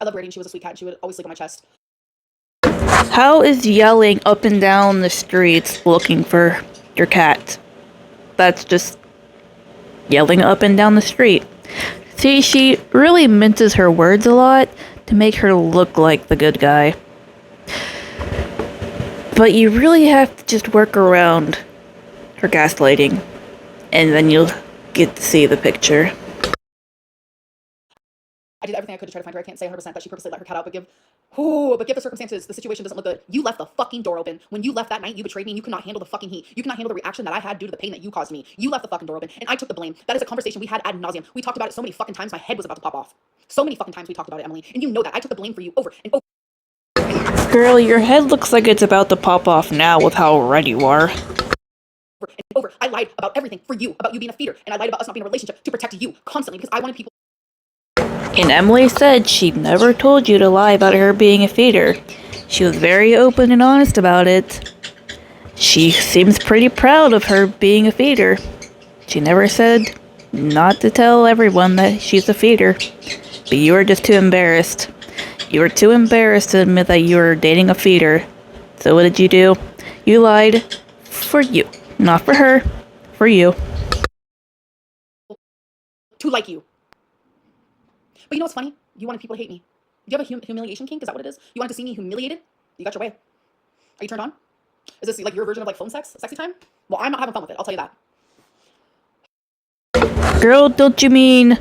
I love Rarity, and she was a sweet cat, and she would always sleep on my chest. How is yelling up and down the streets looking for your cat? That's just yelling up and down the street. See, she really minces her words a lot to make her look like the good guy. But you really have to just work around her gaslighting, and then you'll get to see the picture. I did everything I could to try to find her. I can't say 100% that she purposely let her cat out, but give the circumstances, the situation doesn't look good. You left the fucking door open. When you left that night, you betrayed me, and you could not handle the fucking heat. You could not handle the reaction that I had due to the pain that you caused me. You left the fucking door open, and I took the blame. That is a conversation we had ad nauseum. We talked about it so many fucking times, my head was about to pop off. So many fucking times we talked about it, Emily, and you know that. I took the blame for you over and over. Girl, your head looks like it's about to pop off now with how red you are. Over. I lied about everything for you, about you being a feeder, and I lied about us not being in a relationship to protect you constantly, because I wanted people. And Emily said she never told you to lie about her being a feeder. She was very open and honest about it. She seems pretty proud of her being a feeder. She never said not to tell everyone that she's a feeder. But you were just too embarrassed. You were too embarrassed to admit that you were dating a feeder. So what did you do? You lied for you. Not for her. For you. To like you. But you know what's funny? You wanted people to hate me. Do you have a humiliation kink? Is that what it is? You wanted to see me humiliated? You got your way. Are you turned on? Is this like your version of like phone sex? Sexy time? Well, I'm not having fun with it. I'll tell you that. Girl, don't you mean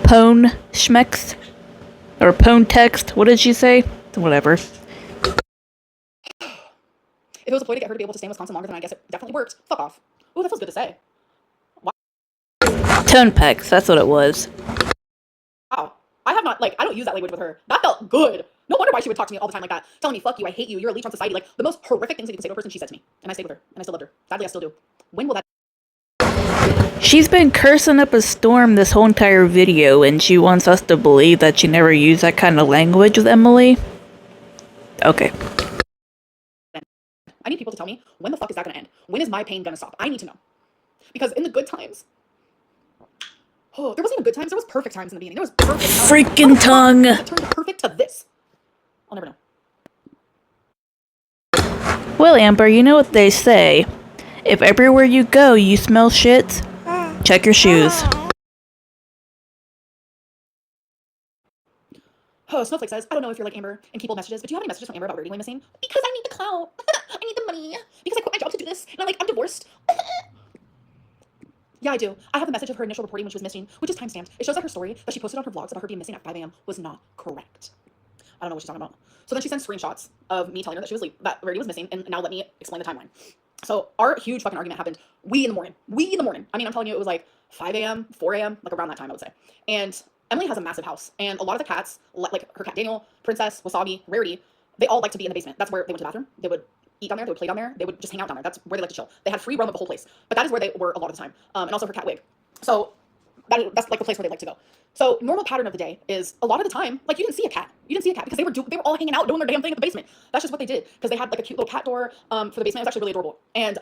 pone schmex? Or pone text? What did she say? Whatever. If it was a ploy to get her to be able to stay in Wisconsin longer, then I guess it definitely worked. Fuck off. Ooh, that feels good to say. Tone pecs, that's what it was. Wow. I have not, like, I don't use that language with her. That felt good. No wonder why she would talk to me all the time like that. Telling me, fuck you, I hate you, you're a leech on society. Like, the most horrific things that you can say to a person, she said to me. And I stayed with her. And I still loved her. Sadly, I still do. When will that... She's been cursing up a storm this whole entire video, and she wants us to believe that she never used that kind of language with Emily? Okay. I need people to tell me, when the fuck is that gonna end? When is my pain gonna stop? I need to know. Because in the good times... Oh, there wasn't even good times. There was perfect times in the beginning. There was perfect times. Freaking tongue! It turned perfect to this. I'll never know. Well, Amber, you know what they say. If everywhere you go you smell shit, check your shoes. Oh, Snowflake says, I don't know if you're like Amber and keep old messages, but do you have any messages from Amber about Rarity going missing? Because I need the clout. I need the money. Because I quit my job to do this. And I'm divorced. Yeah, I do. I have the message of her initial reporting when she was missing, which is timestamped. It shows that her story that she posted on her vlogs about her being missing at 5 a.m. was not correct. I don't know what she's talking about. So then she sends screenshots of me telling her that Rarity was missing, and now let me explain the timeline. So our huge fucking argument happened wee in the morning. I mean, I'm telling you, it was like 5 a.m., 4 a.m., like around that time, I would say. And Emily has a massive house, and a lot of the cats, like her cat Daniel, Princess, Wasabi, Rarity, they all like to be in the basement. That's where they went to the bathroom. They would eat down there, they would play down there, they would just hang out down there. That's where they like to chill. They had free roam of the whole place. But that is where they were a lot of the time. And also her cat Wig. So That's like the place where they like to go. So normal pattern of the day is a lot of the time, like you didn't see a cat. You didn't see a cat because they were all hanging out doing their damn thing at the basement. That's just what they did because they had like a cute little cat door for the basement. It was actually really adorable. And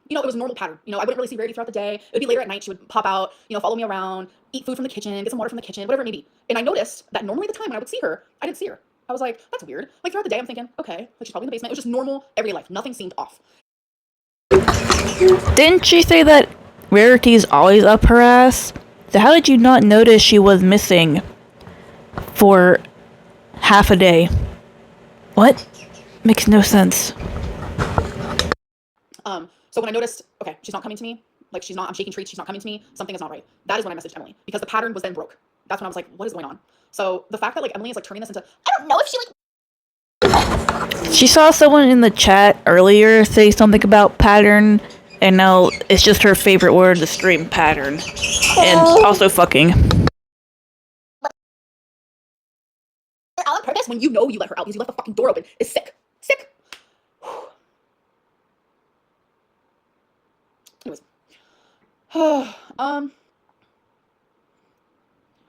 you know, it was a normal pattern. You know, I wouldn't really see Rarity throughout the day. It would be later at night. She would pop out, you know, follow me around, eat food from the kitchen, get some water from the kitchen, whatever it may be. And I noticed that normally the time when I would see her, I didn't see her. I was like, that's weird. Like throughout the day, I'm thinking, okay, like she's probably in the basement. It was just normal everyday life. Nothing seemed off. Didn't she say that Rarity's always up her ass? So how did you not notice she was missing for half a day? What? Makes no sense. So when I noticed, okay, she's not coming to me, like I'm shaking treats, she's not coming to me, something is not right. That is when I messaged Emily because the pattern was then broke. That's when I was like, what is going on? So the fact that like Emily is like turning this into, I don't know if she like. She saw someone in the chat earlier say something about pattern, and now it's just her favorite word to stream, pattern. And also fucking. All on purpose when you know you let her out because you left the fucking door open is sick. Sick. Anyways.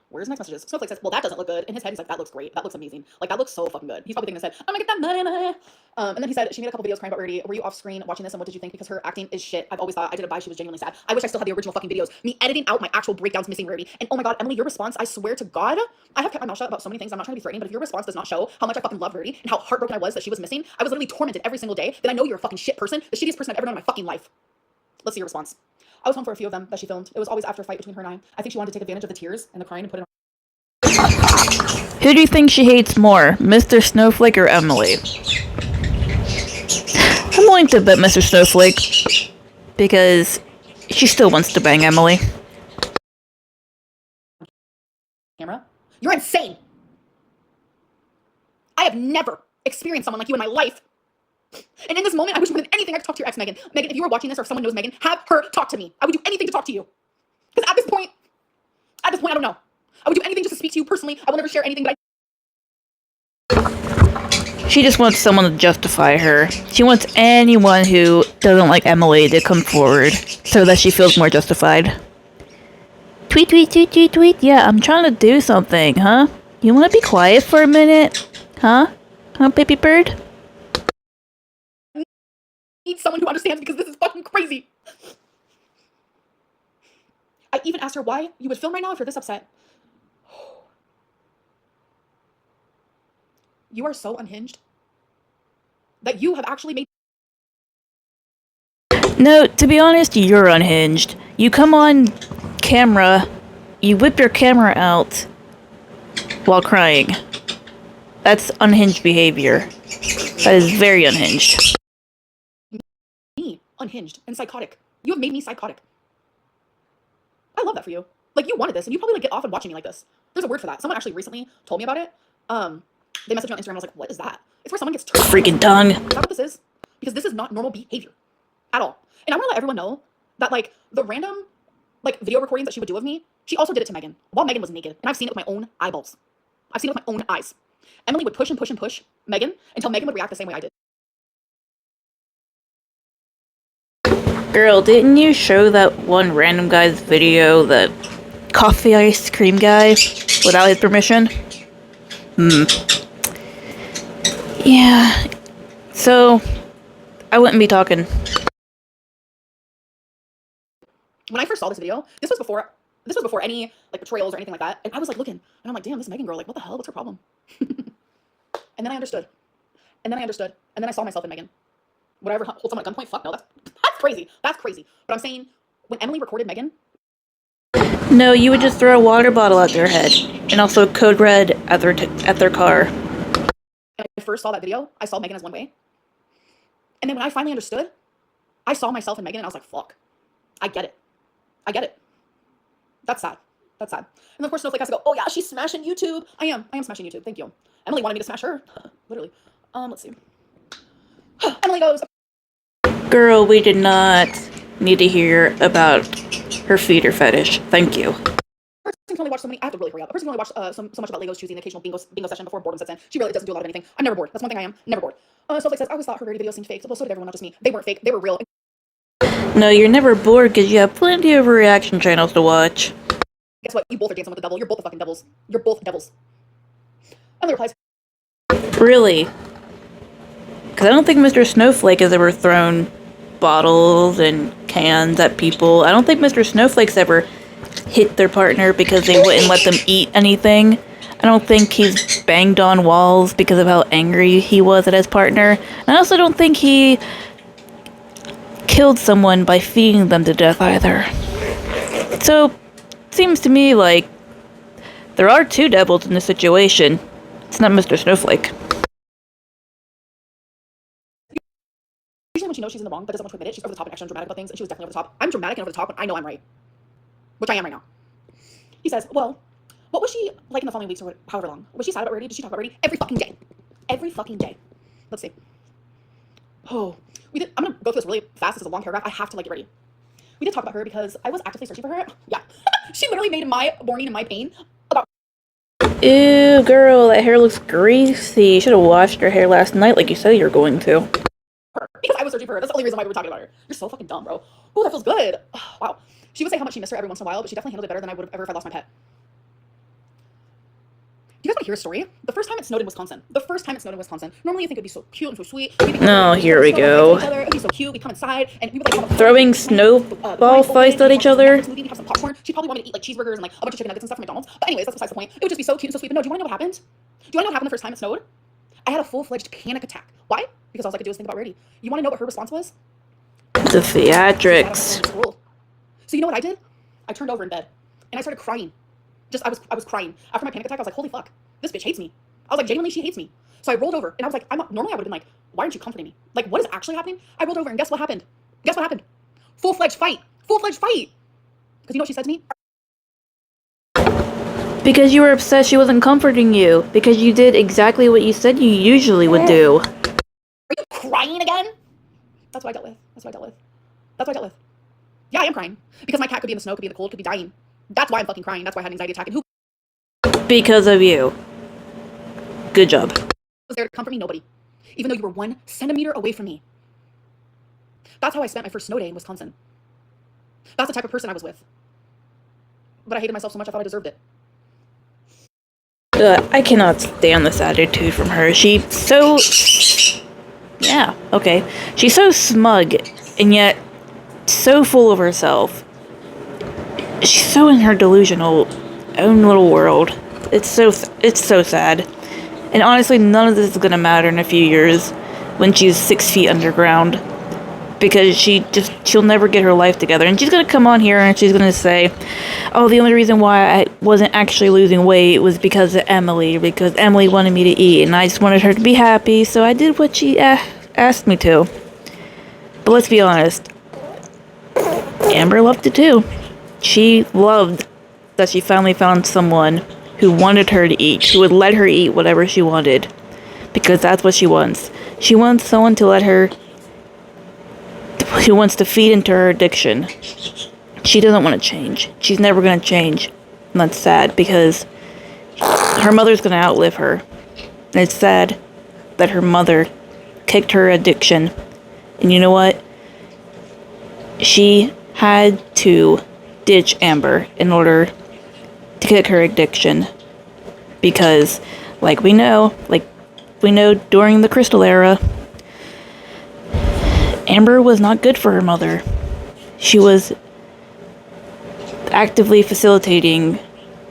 Where's next messages? Snowflake says, well, that doesn't look good. In his head, he's like, that looks great. That looks amazing. Like, that looks so fucking good. He's probably thinking in his head, I'm gonna get that money. And then he said, she made a couple videos crying about Rarity. Were you off screen watching this and what did you think? Because her acting is shit. I've always thought I didn't buy she was genuinely sad. I wish I still had the original fucking videos. Me editing out my actual breakdowns missing Rarity. And oh my god, Emily, your response, I swear to God, I have kept my mouth shut about so many things. I'm not trying to be threatening, but if your response does not show how much I fucking love Rarity and how heartbroken I was that she was missing, I was literally tormented every single day. Then I know you're a fucking shit person, the shittiest person I've ever known in my fucking life. Let's see your response. I was home for a few of them that she filmed. It was always after a fight between her and I think she wanted to take advantage of the tears and the crying and put it on. Who do you think she hates more, Mr. Snowflake or Emily? I'm willing to bet Mr. Snowflake, because she still wants to bang Emily. Camera? You're insane! I have never experienced someone like you in my life. And in this moment, I wish more than anything I could talk to your ex, Megan. Megan, if you are watching this or if someone knows Megan, have her talk to me. I would do anything to talk to you. Because at this point, I don't know. I would do anything just to speak to you personally. I will never share anything, but She just wants someone to justify her. She wants anyone who doesn't like Emily to come forward so that she feels more justified. Tweet, tweet, tweet, tweet, tweet. Yeah, I'm trying to do something, huh? You want to be quiet for a minute? Huh? Huh, baby bird? I need someone who understands because this is fucking crazy. I even asked her why you would film right now if you're this upset. You are so unhinged that you have actually made. No, to be honest, you're unhinged. You come on camera, you whip your camera out while crying. That's unhinged behavior. That is very unhinged. Me unhinged and psychotic. You have made me psychotic. I love that for you. Like, you wanted this, and you probably like get off on watching me like this. There's a word for that. Someone actually recently told me about it. They messaged me on Instagram. I was like, what is that? It's where someone gets turned. Freaking tongue. Is that what this is? Because this is not normal behavior at all. And I want to let everyone know that like the random like video recordings that she would do of me, she also did it to Megan while Megan was naked, and I've seen it with my own eyeballs. I've seen it with my own eyes. Emily would push and push and push Megan until Megan would react the same way I did. Girl, didn't you show that one random guy's video, the coffee ice cream guy, without his permission? Yeah. So, I wouldn't be talking. When I first saw this video, this was before any like betrayals or anything like that, and I was like looking, and I'm like, damn, this Megan girl, like, what the hell? What's her problem? And then I understood. And then I saw myself in Megan. Would I ever hold someone at gunpoint? Fuck no, that's crazy. That's crazy. But I'm saying, when Emily recorded Megan. No, you would just throw a water bottle at their head, and also code red at their car. When I first saw that video, I saw Megan as one way. And then when I finally understood, I saw myself in Megan, and I was like, fuck. I get it. That's sad. And then of course Snowflake has to go, oh yeah, she's smashing YouTube. I am smashing YouTube. Thank you. Emily wanted me to smash her. Literally. Let's see. Emily goes. Girl, we did not need to hear about her feeder fetish. Thank you. A person can only watch so many. I have to really hurry up. A person can only watch so much about Legos choosing the occasional bingo session before boredom sets in. She really doesn't do a lot of anything. I'm never bored. That's one thing I am. Never bored. Snowflake says, I always thought her Rarity videos seemed fake. Well, so did everyone, not just me. They weren't fake. They were real. No, you're never bored because you have plenty of reaction channels to watch. guess what? You both are dancing with the devil. You're both the fucking devils. You're both devils. Emily replies, Really? Because I don't think Mr. Snowflake has ever thrown bottles and cans at people. I don't think Mr. Snowflake's ever hit their partner because they wouldn't let them eat anything. I don't think he's banged on walls because of how angry he was at his partner. And I also don't think he killed someone by feeding them to death either. So, it seems to me like there are two devils in this situation. It's not Mr. Snowflake. usually when she knows she's in the wrong but doesn't want to admit it, she's over the top and extra dramatic about things, and she was definitely over the top. I'm dramatic and over the top when I know I'm right. Which I am right now. He says, well, what was she like in the following weeks or however long? Was she sad about Reid? Did she talk about Reid? Every fucking day. Every fucking day. Let's see. Oh, I'm gonna go through this really fast. This is a long paragraph. I have to like get ready. We did talk about her because I was actively searching for her. Yeah. She literally made my morning and my pain about Ew, girl, that hair looks greasy. You should have washed your hair last night like you said you were going to. her. Because I was searching for her. That's the only reason why we were talking about her. You're so fucking dumb, bro. Oh, that feels good. Wow. She would say how much she missed her every once in a while, but she definitely handled it better than I would have ever if I lost my pet. Do you guys want to hear a story? The first time it snowed in Wisconsin. Normally you think it'd be so cute and so sweet. Oh, here we go. It'd be so cute. We'd come inside and we would like Throwing snowball fights at each other. Movie, we'd have some popcorn. She'd probably want me to eat like cheeseburgers and like a bunch of chicken nuggets and stuff from McDonald's. But anyways, that's besides the point. It would just be so cute and so sweet. But no, do you want to know what happened? Do you want to know what happened the first time it snowed? I had a full-fledged panic attack. Why? Because all I could do was think about Reid. You want to know what her response was? The theatrics. So you know what I did? I turned over in bed and I started crying. I was crying. After my panic attack, I was like, holy fuck, this bitch hates me. I was like, genuinely, she hates me. So I rolled over and I was like, normally I would have been like, why aren't you comforting me? Like, what is actually happening? I rolled over and guess what happened? Full-fledged fight. Because you know what she said to me? Because you were upset she wasn't comforting you. Because you did exactly what you said you usually would do. Are you crying again? That's what I dealt with. Yeah, I am crying. Because my cat could be in the snow, could be in the cold, could be dying. That's why I'm fucking crying. That's why I had an anxiety attack. And who Because of you. Good job. was there to comfort me? Nobody. Even though you were 1 centimeter away from me. That's how I spent my first snow day in Wisconsin. That's the type of person I was with. But I hated myself so much I thought I deserved it. I cannot stand this attitude from her. She's so... Yeah, okay. She's so smug, and yet so full of herself. She's so in her delusional own little world. It's so sad. And honestly, none of this is gonna matter in a few years when she's 6 feet underground. Because she'll never get her life together. And she's gonna come on here and she's gonna say, oh, the only reason why I wasn't actually losing weight was because of Emily. Because Emily wanted me to eat and I just wanted her to be happy. So I did what she asked me to. But let's be honest. Amber loved it too. She loved that she finally found someone who wanted her to eat. Who would let her eat whatever she wanted. Because that's what she wants. She wants someone to let her... Who wants to feed into her addiction. She doesn't want to change. She's never going to change. And that's sad because her mother's going to outlive her. And it's sad that her mother kicked her addiction. And you know what? She had to ditch Amber in order to kick her addiction. Because, like we know during the Crystal Era, Amber was not good for her mother. She was actively facilitating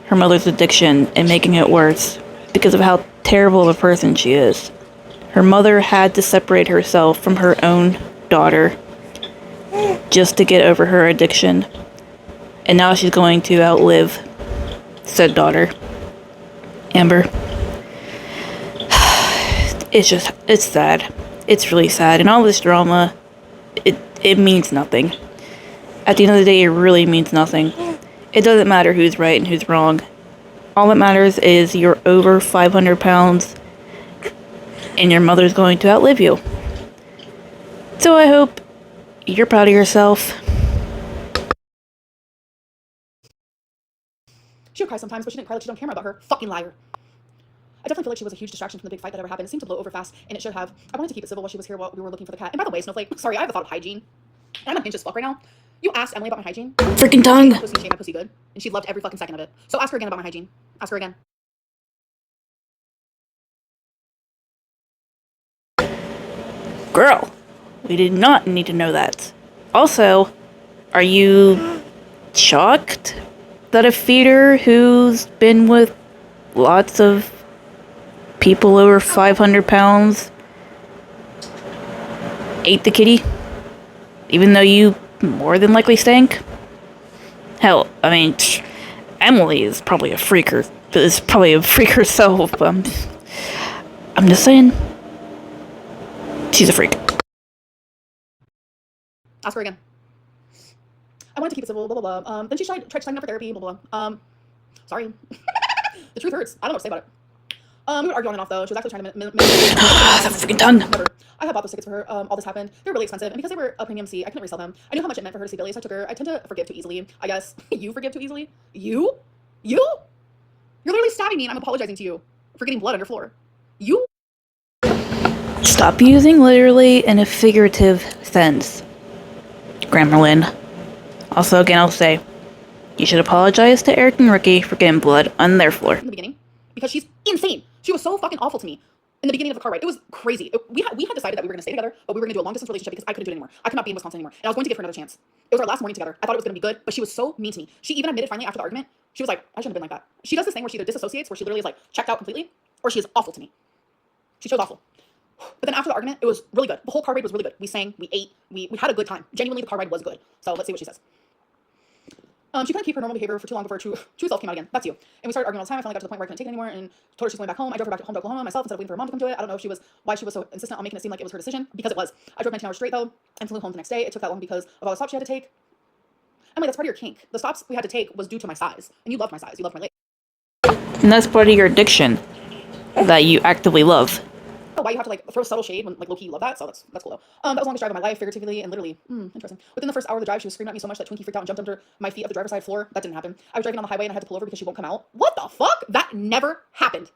her mother's addiction and making it worse because of how terrible of a person she is. Her mother had to separate herself from her own daughter just to get over her addiction. And now she's going to outlive said daughter, Amber. It's sad. It's really sad. And all this drama, it means nothing. At the end of the day, it really means nothing. It doesn't matter who's right and who's wrong. All that matters is you're over 500 pounds and your mother's going to outlive you. So I hope you're proud of yourself. She would cry sometimes, but she didn't cry like she don't care about her. Fucking liar. I definitely feel like she was a huge distraction from the big fight that ever happened. It seemed to blow over fast, and it should have. I wanted to keep it civil while she was here while we were looking for the cat. And by the way, Snowflake, sorry, I have a thought of hygiene. And I'm a pinch as fuck right now. You asked Emily about my hygiene. Freaking tongue. My pussy, my pussy good, and she loved every fucking second of it. So ask her again about my hygiene. Ask her again. Girl, we did not need to know that. Also, are you shocked that a feeder who's been with lots of people over 500 pounds ate the kitty? Even though you more than likely stank? Hell, I mean, Emily is probably a freak herself, but I'm just saying, she's a freak. Ask her again. I wanted to keep it civil, blah, blah, blah. Then she tried to sign me up for therapy, blah, blah, blah. Sorry. The truth hurts. I don't know what to say about it. We would argue on and off, though. She was actually trying to That freaking tongue. Whatever. I had bought those tickets for her. All this happened. They were really expensive, and because they were a premium seat, I couldn't resell them. I knew how much it meant for her to see Billy, so I took her. I tend to forgive too easily, I guess. You forgive too easily? You? You're literally stabbing me, and I'm apologizing to you for getting blood on your floor. You? Stop using literally in a figurative sense, Grammarlin. Also, again, I'll say, you should apologize to Eric and Ricky for getting blood on their floor. In the beginning, because she's insane. She was so fucking awful to me in the beginning of the car ride. It was crazy. We had decided that we were going to stay together, but we were going to do a long distance relationship because I couldn't do it anymore. I could not be in Wisconsin anymore, and I was going to give her another chance. It was our last morning together. I thought it was going to be good, but she was so mean to me. She even admitted finally after the argument, she was like, I shouldn't have been like that. She does this thing where she either disassociates, where she literally is like checked out completely, or she is awful to me. She chose awful. But then after the argument, it was really good. The whole car ride was really good. We sang, we ate, we had a good time. Genuinely, the car ride was good. So let's see what she says. She couldn't keep her normal behavior for too long before her true self came out again. That's you. And we started arguing all the time. I finally got to the point where I couldn't take it anymore and told her she's going back home. I drove her back home to Oklahoma myself instead of waiting for her mom to come to it. I don't know if why she was so insistent on making it seem like it was her decision, because it was. I drove 19 hours straight though and flew home the next day. It took that long because of all the stops she had to take. Emily, that's part of your kink. The stops we had to take was due to my size, and you loved my size. You loved my leg. And that's part of your addiction that you actively love. Why you have to like throw subtle shade when like low-key you love that, so that's cool though. That was the longest drive of my life, figuratively and literally. Interesting. Within the first hour of the drive, she was screaming at me so much that Twinkie freaked out and jumped under my feet of the driver's side floor. That didn't happen. I was driving on the highway and I had to pull over because she won't come out. What the fuck? That never happened.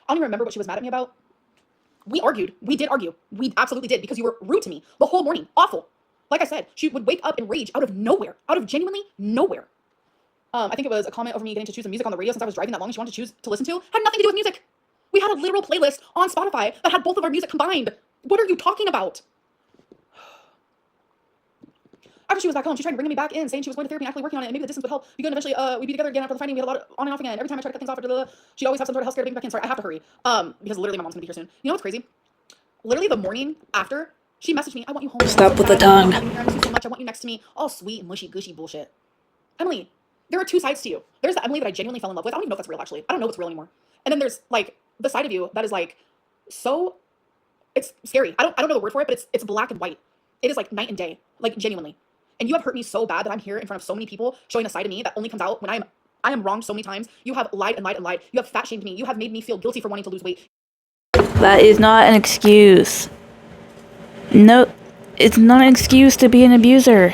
I don't even remember what she was mad at me about. We argued. We did argue. We absolutely did, because you were rude to me the whole morning. Awful. Like I said, she would wake up and rage out of nowhere. Out of genuinely nowhere. I think it was a comment over me getting to choose the music on the radio since I was driving that long and she wanted to choose to listen to. Had nothing to do with music. We had a literal playlist on Spotify that had both of our music combined. What are you talking about? After she was back home, she tried bringing me back in, saying she was going to therapy and actually working on it, and maybe the distance would help. We could eventually, we'd be together again after the fighting. We had a lot of on and off again. Every time I tried to cut things off, she'd always have some sort of health scare to bring me back in. Sorry, I have to hurry. Because literally my mom's gonna be here soon. You know what's crazy? Literally the morning after, she messaged me, I want you home. Stop with the tongue. I miss you so much. I want you next to me. All sweet and mushy gushy bullshit. Emily, there are two sides to you. There's the Emily that I genuinely fell in love with. I don't even know if that's real, actually. I don't know what's real anymore. And then there's like the side of you that is like so, it's scary. I don't know the word for it, but it's black and white. It is like night and day, like genuinely. And you have hurt me so bad that I'm here in front of so many people showing a side of me that only comes out when I am wronged so many times. You have lied and lied and lied. You have fat shamed me. You have made me feel guilty for wanting to lose weight. That is not an excuse. No, it's not an excuse to be an abuser.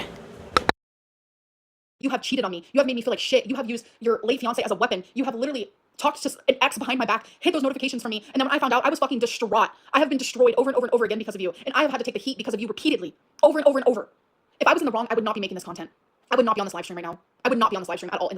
You have cheated on me. You have made me feel like shit. You have used your late fiance as a weapon. You have literally talked to an ex behind my back, hid those notifications from me, and then when I found out, I was fucking distraught. I have been destroyed over and over and over again because of you, and I have had to take the heat because of you repeatedly, over and over and over. If I was in the wrong, I would not be making this content. I would not be on this live stream right now. I would not be on this live stream at all.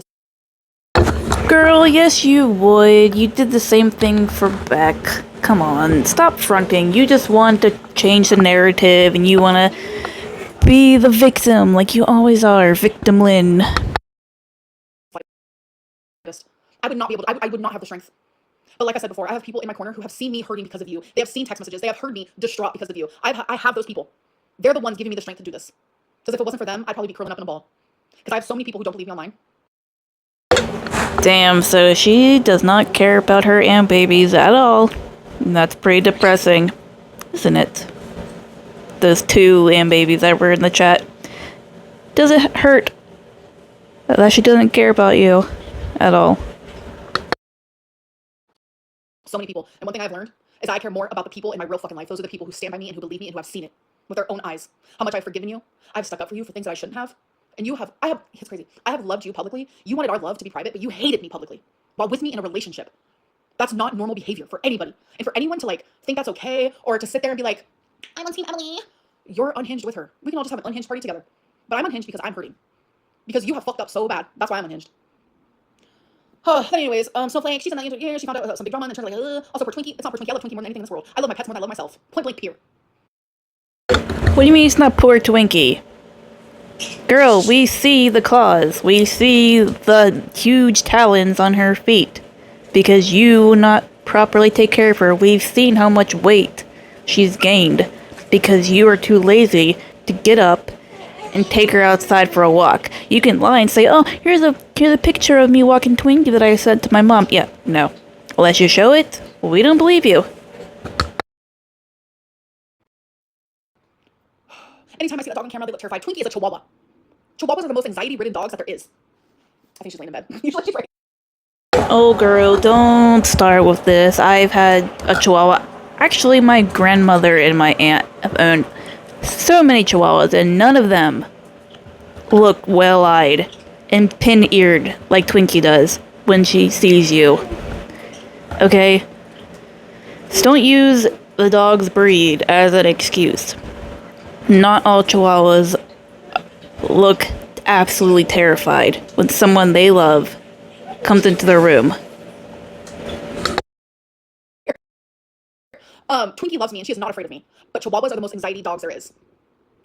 Girl, yes you would. You did the same thing for Beck. Come on, stop fronting. You just want to change the narrative and you want to be the victim like you always are, Victim Lynn. I would not be able to, I would not have the strength. But like I said before, I have people in my corner who have seen me hurting because of you. They have seen text messages. They have heard me distraught because of you. I have those people. They're the ones giving me the strength to do this. Because if it wasn't for them, I'd probably be curling up in a ball. Because I have so many people who don't believe me online. Damn, so she does not care about her and babies at all. That's pretty depressing, isn't it? Those two and babies that were in the chat. Does it hurt that she doesn't care about you at all? So many people. And one thing I've learned is I care more about the people in my real fucking life. Those are the people who stand by me and who believe me and who have seen it with their own eyes. How much I've forgiven you. I've stuck up for you for things that I shouldn't have. And it's crazy. I have loved you publicly. You wanted our love to be private, but you hated me publicly while with me in a relationship. That's not normal behavior for anybody. And for anyone to like think that's okay or to sit there and be like, I'm on team Emily. You're unhinged with her. We can all just have an unhinged party together. But I'm unhinged because I'm hurting. Because you have fucked up so bad. That's why I'm unhinged. But anyways, Snowflake, she's in that interview. She found out some big drama and then turned like, also for Twinkie. It's not for Twinkie. I love Twinkie more than anything in this world. I love my pets more than I love myself. Point blank, period. What do you mean it's not poor Twinkie? Girl, we see the claws. We see the huge talons on her feet. Because you not properly take care of her. We've seen how much weight she's gained. Because you are too lazy to get up and take her outside for a walk. You can lie and say, oh, here's a picture of me walking Twinkie that I sent to my mom. Yeah, no. Unless you show it, we don't believe you. Anytime I see that dog on camera, they look terrified. Twinkie is a Chihuahua. Chihuahuas are the most anxiety-ridden dogs that there is. I think she's laying in bed. Usually she's right. Oh, girl, don't start with this. I've had a Chihuahua. Actually, my grandmother and my aunt have owned so many Chihuahuas, and none of them look well-eyed and pin-eared like Twinkie does when she sees you. Okay? So don't use the dog's breed as an excuse. Not all Chihuahuas look absolutely terrified when someone they love comes into their room. Twinkie loves me and she is not afraid of me. But Chihuahuas are the most anxiety dogs there is.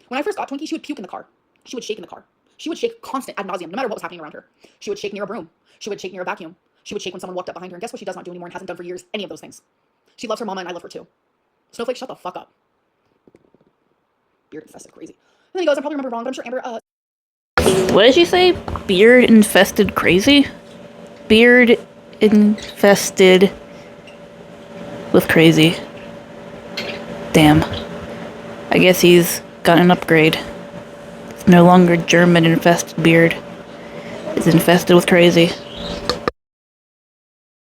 When I first got Twinkie, she would puke in the car. She would shake in the car. She would shake constant ad nauseum, no matter what was happening around her. She would shake near a broom. She would shake near a vacuum. She would shake when someone walked up behind her. And guess what she does not do anymore and hasn't done for years? Any of those things. She loves her mama and I love her too. Snowflake, shut the fuck up. Beard infested crazy. And then he goes, I probably remember wrong, but I'm sure Amber, What did she say? Beard infested crazy? Beard infested with crazy. Damn. I guess he's got an upgrade. It's no longer German infested beard. It's infested with crazy.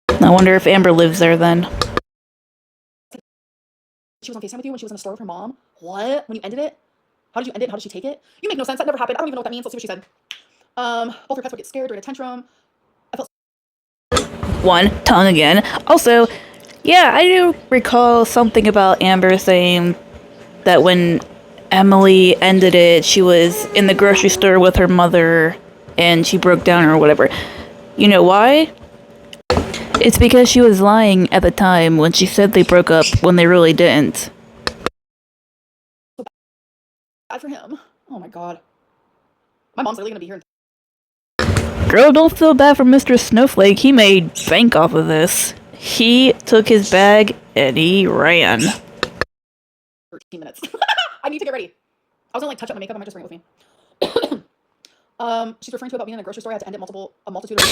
I wonder if Amber lives there then. she was on FaceTime with you when she was in the store with her mom. What? When you ended it? How did you end it? How did she take it? You make no sense. That never happened. I don't even know what that means. Let's see what she said. Both her pets would get scared during a tantrum. I felt One, tongue again. Also, yeah, I do recall something about Amber saying that when Emily ended it, she was in the grocery store with her mother and she broke down or whatever. You know why? It's because she was lying at the time when she said they broke up when they really didn't. bad for him. Oh my god. My mom's really gonna be here. Girl, don't feel bad for Mr. Snowflake. He made bank off of this. He took his bag and he ran. 13 minutes. I need to get ready. I was gonna like touch up my makeup. I might just bring it with me. She's referring to about being in a grocery store. I had to end it a multitude of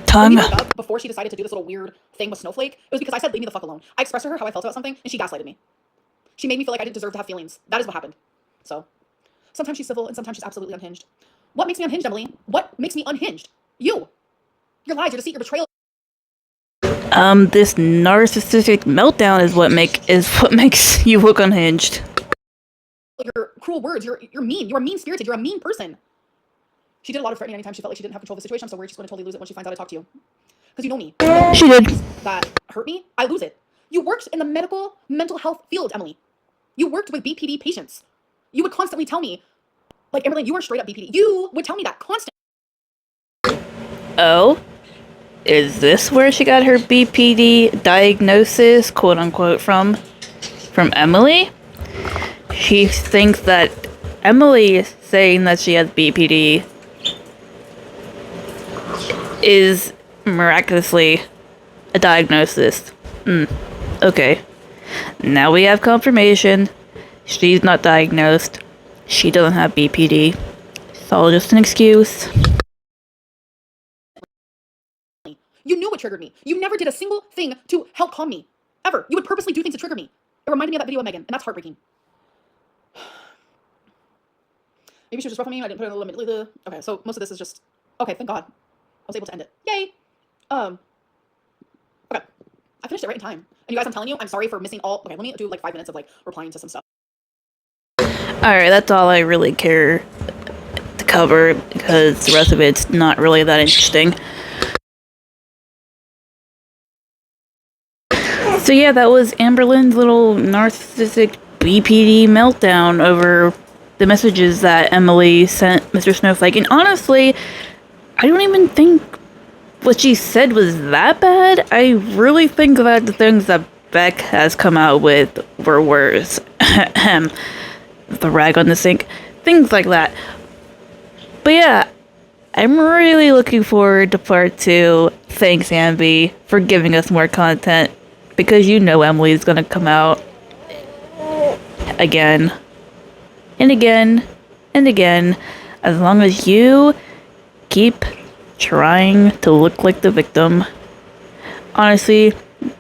Tongue. when we broke up, before she decided to do this little weird thing with Snowflake, it was because I said leave me the fuck alone. I expressed to her how I felt about something and she gaslighted me. She made me feel like I didn't deserve to have feelings. That is what happened. So sometimes she's civil and sometimes she's absolutely unhinged. What makes me unhinged, Emily? What makes me unhinged? You. Your lies, your deceit, your betrayal. This narcissistic meltdown is what makes you look unhinged. Your cruel words. You're mean. You're mean-spirited. You're a mean person. She did a lot of threatening anytime she felt like she didn't have control of the situation. I'm so worried she's going to totally lose it when she finds out I talk to you. Because you know me. She did. That hurt me. I lose it. You worked in the mental health field, Emily. You worked with BPD patients. You would constantly tell me, like, Emily, you were straight up BPD. You would tell me that constantly. Oh? Is this where she got her BPD diagnosis, quote unquote, from? From Emily? She thinks that Emily is saying that she has BPD is miraculously a diagnosis. Okay. Now we have confirmation. She's not diagnosed. She doesn't have BPD. It's all just an excuse. You knew what triggered me. You never did a single thing to help calm me. Ever. You would purposely do things to trigger me. It reminded me of that video of Megan, and that's heartbreaking. Maybe she was just rough on me. I didn't put in a little bit. Okay, so most of this is just... Okay, thank God. I was able to end it. Yay! Okay. I finished it right in time. And you guys, I'm telling you, I'm sorry for missing all... Okay, let me do like 5 minutes of like replying to some stuff. Alright, that's all I really care to cover, because the rest of it's not really that interesting. So yeah, that was Amberlynn's little narcissistic BPD meltdown over the messages that Emily sent Mr. Snowflake. And honestly, I don't even think what she said was that bad. I really think that the things that Beck has come out with were worse. The rag on the sink. Things like that. But yeah, I'm really looking forward to part 2. Thanks, Ambi, for giving us more content. Because you know Emily's gonna come out again. And again. And again. As long as you keep trying to look like the victim. Honestly,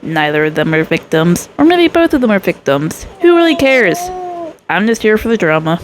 neither of them are victims. Or maybe both of them are victims. Who really cares? I'm just here for the drama.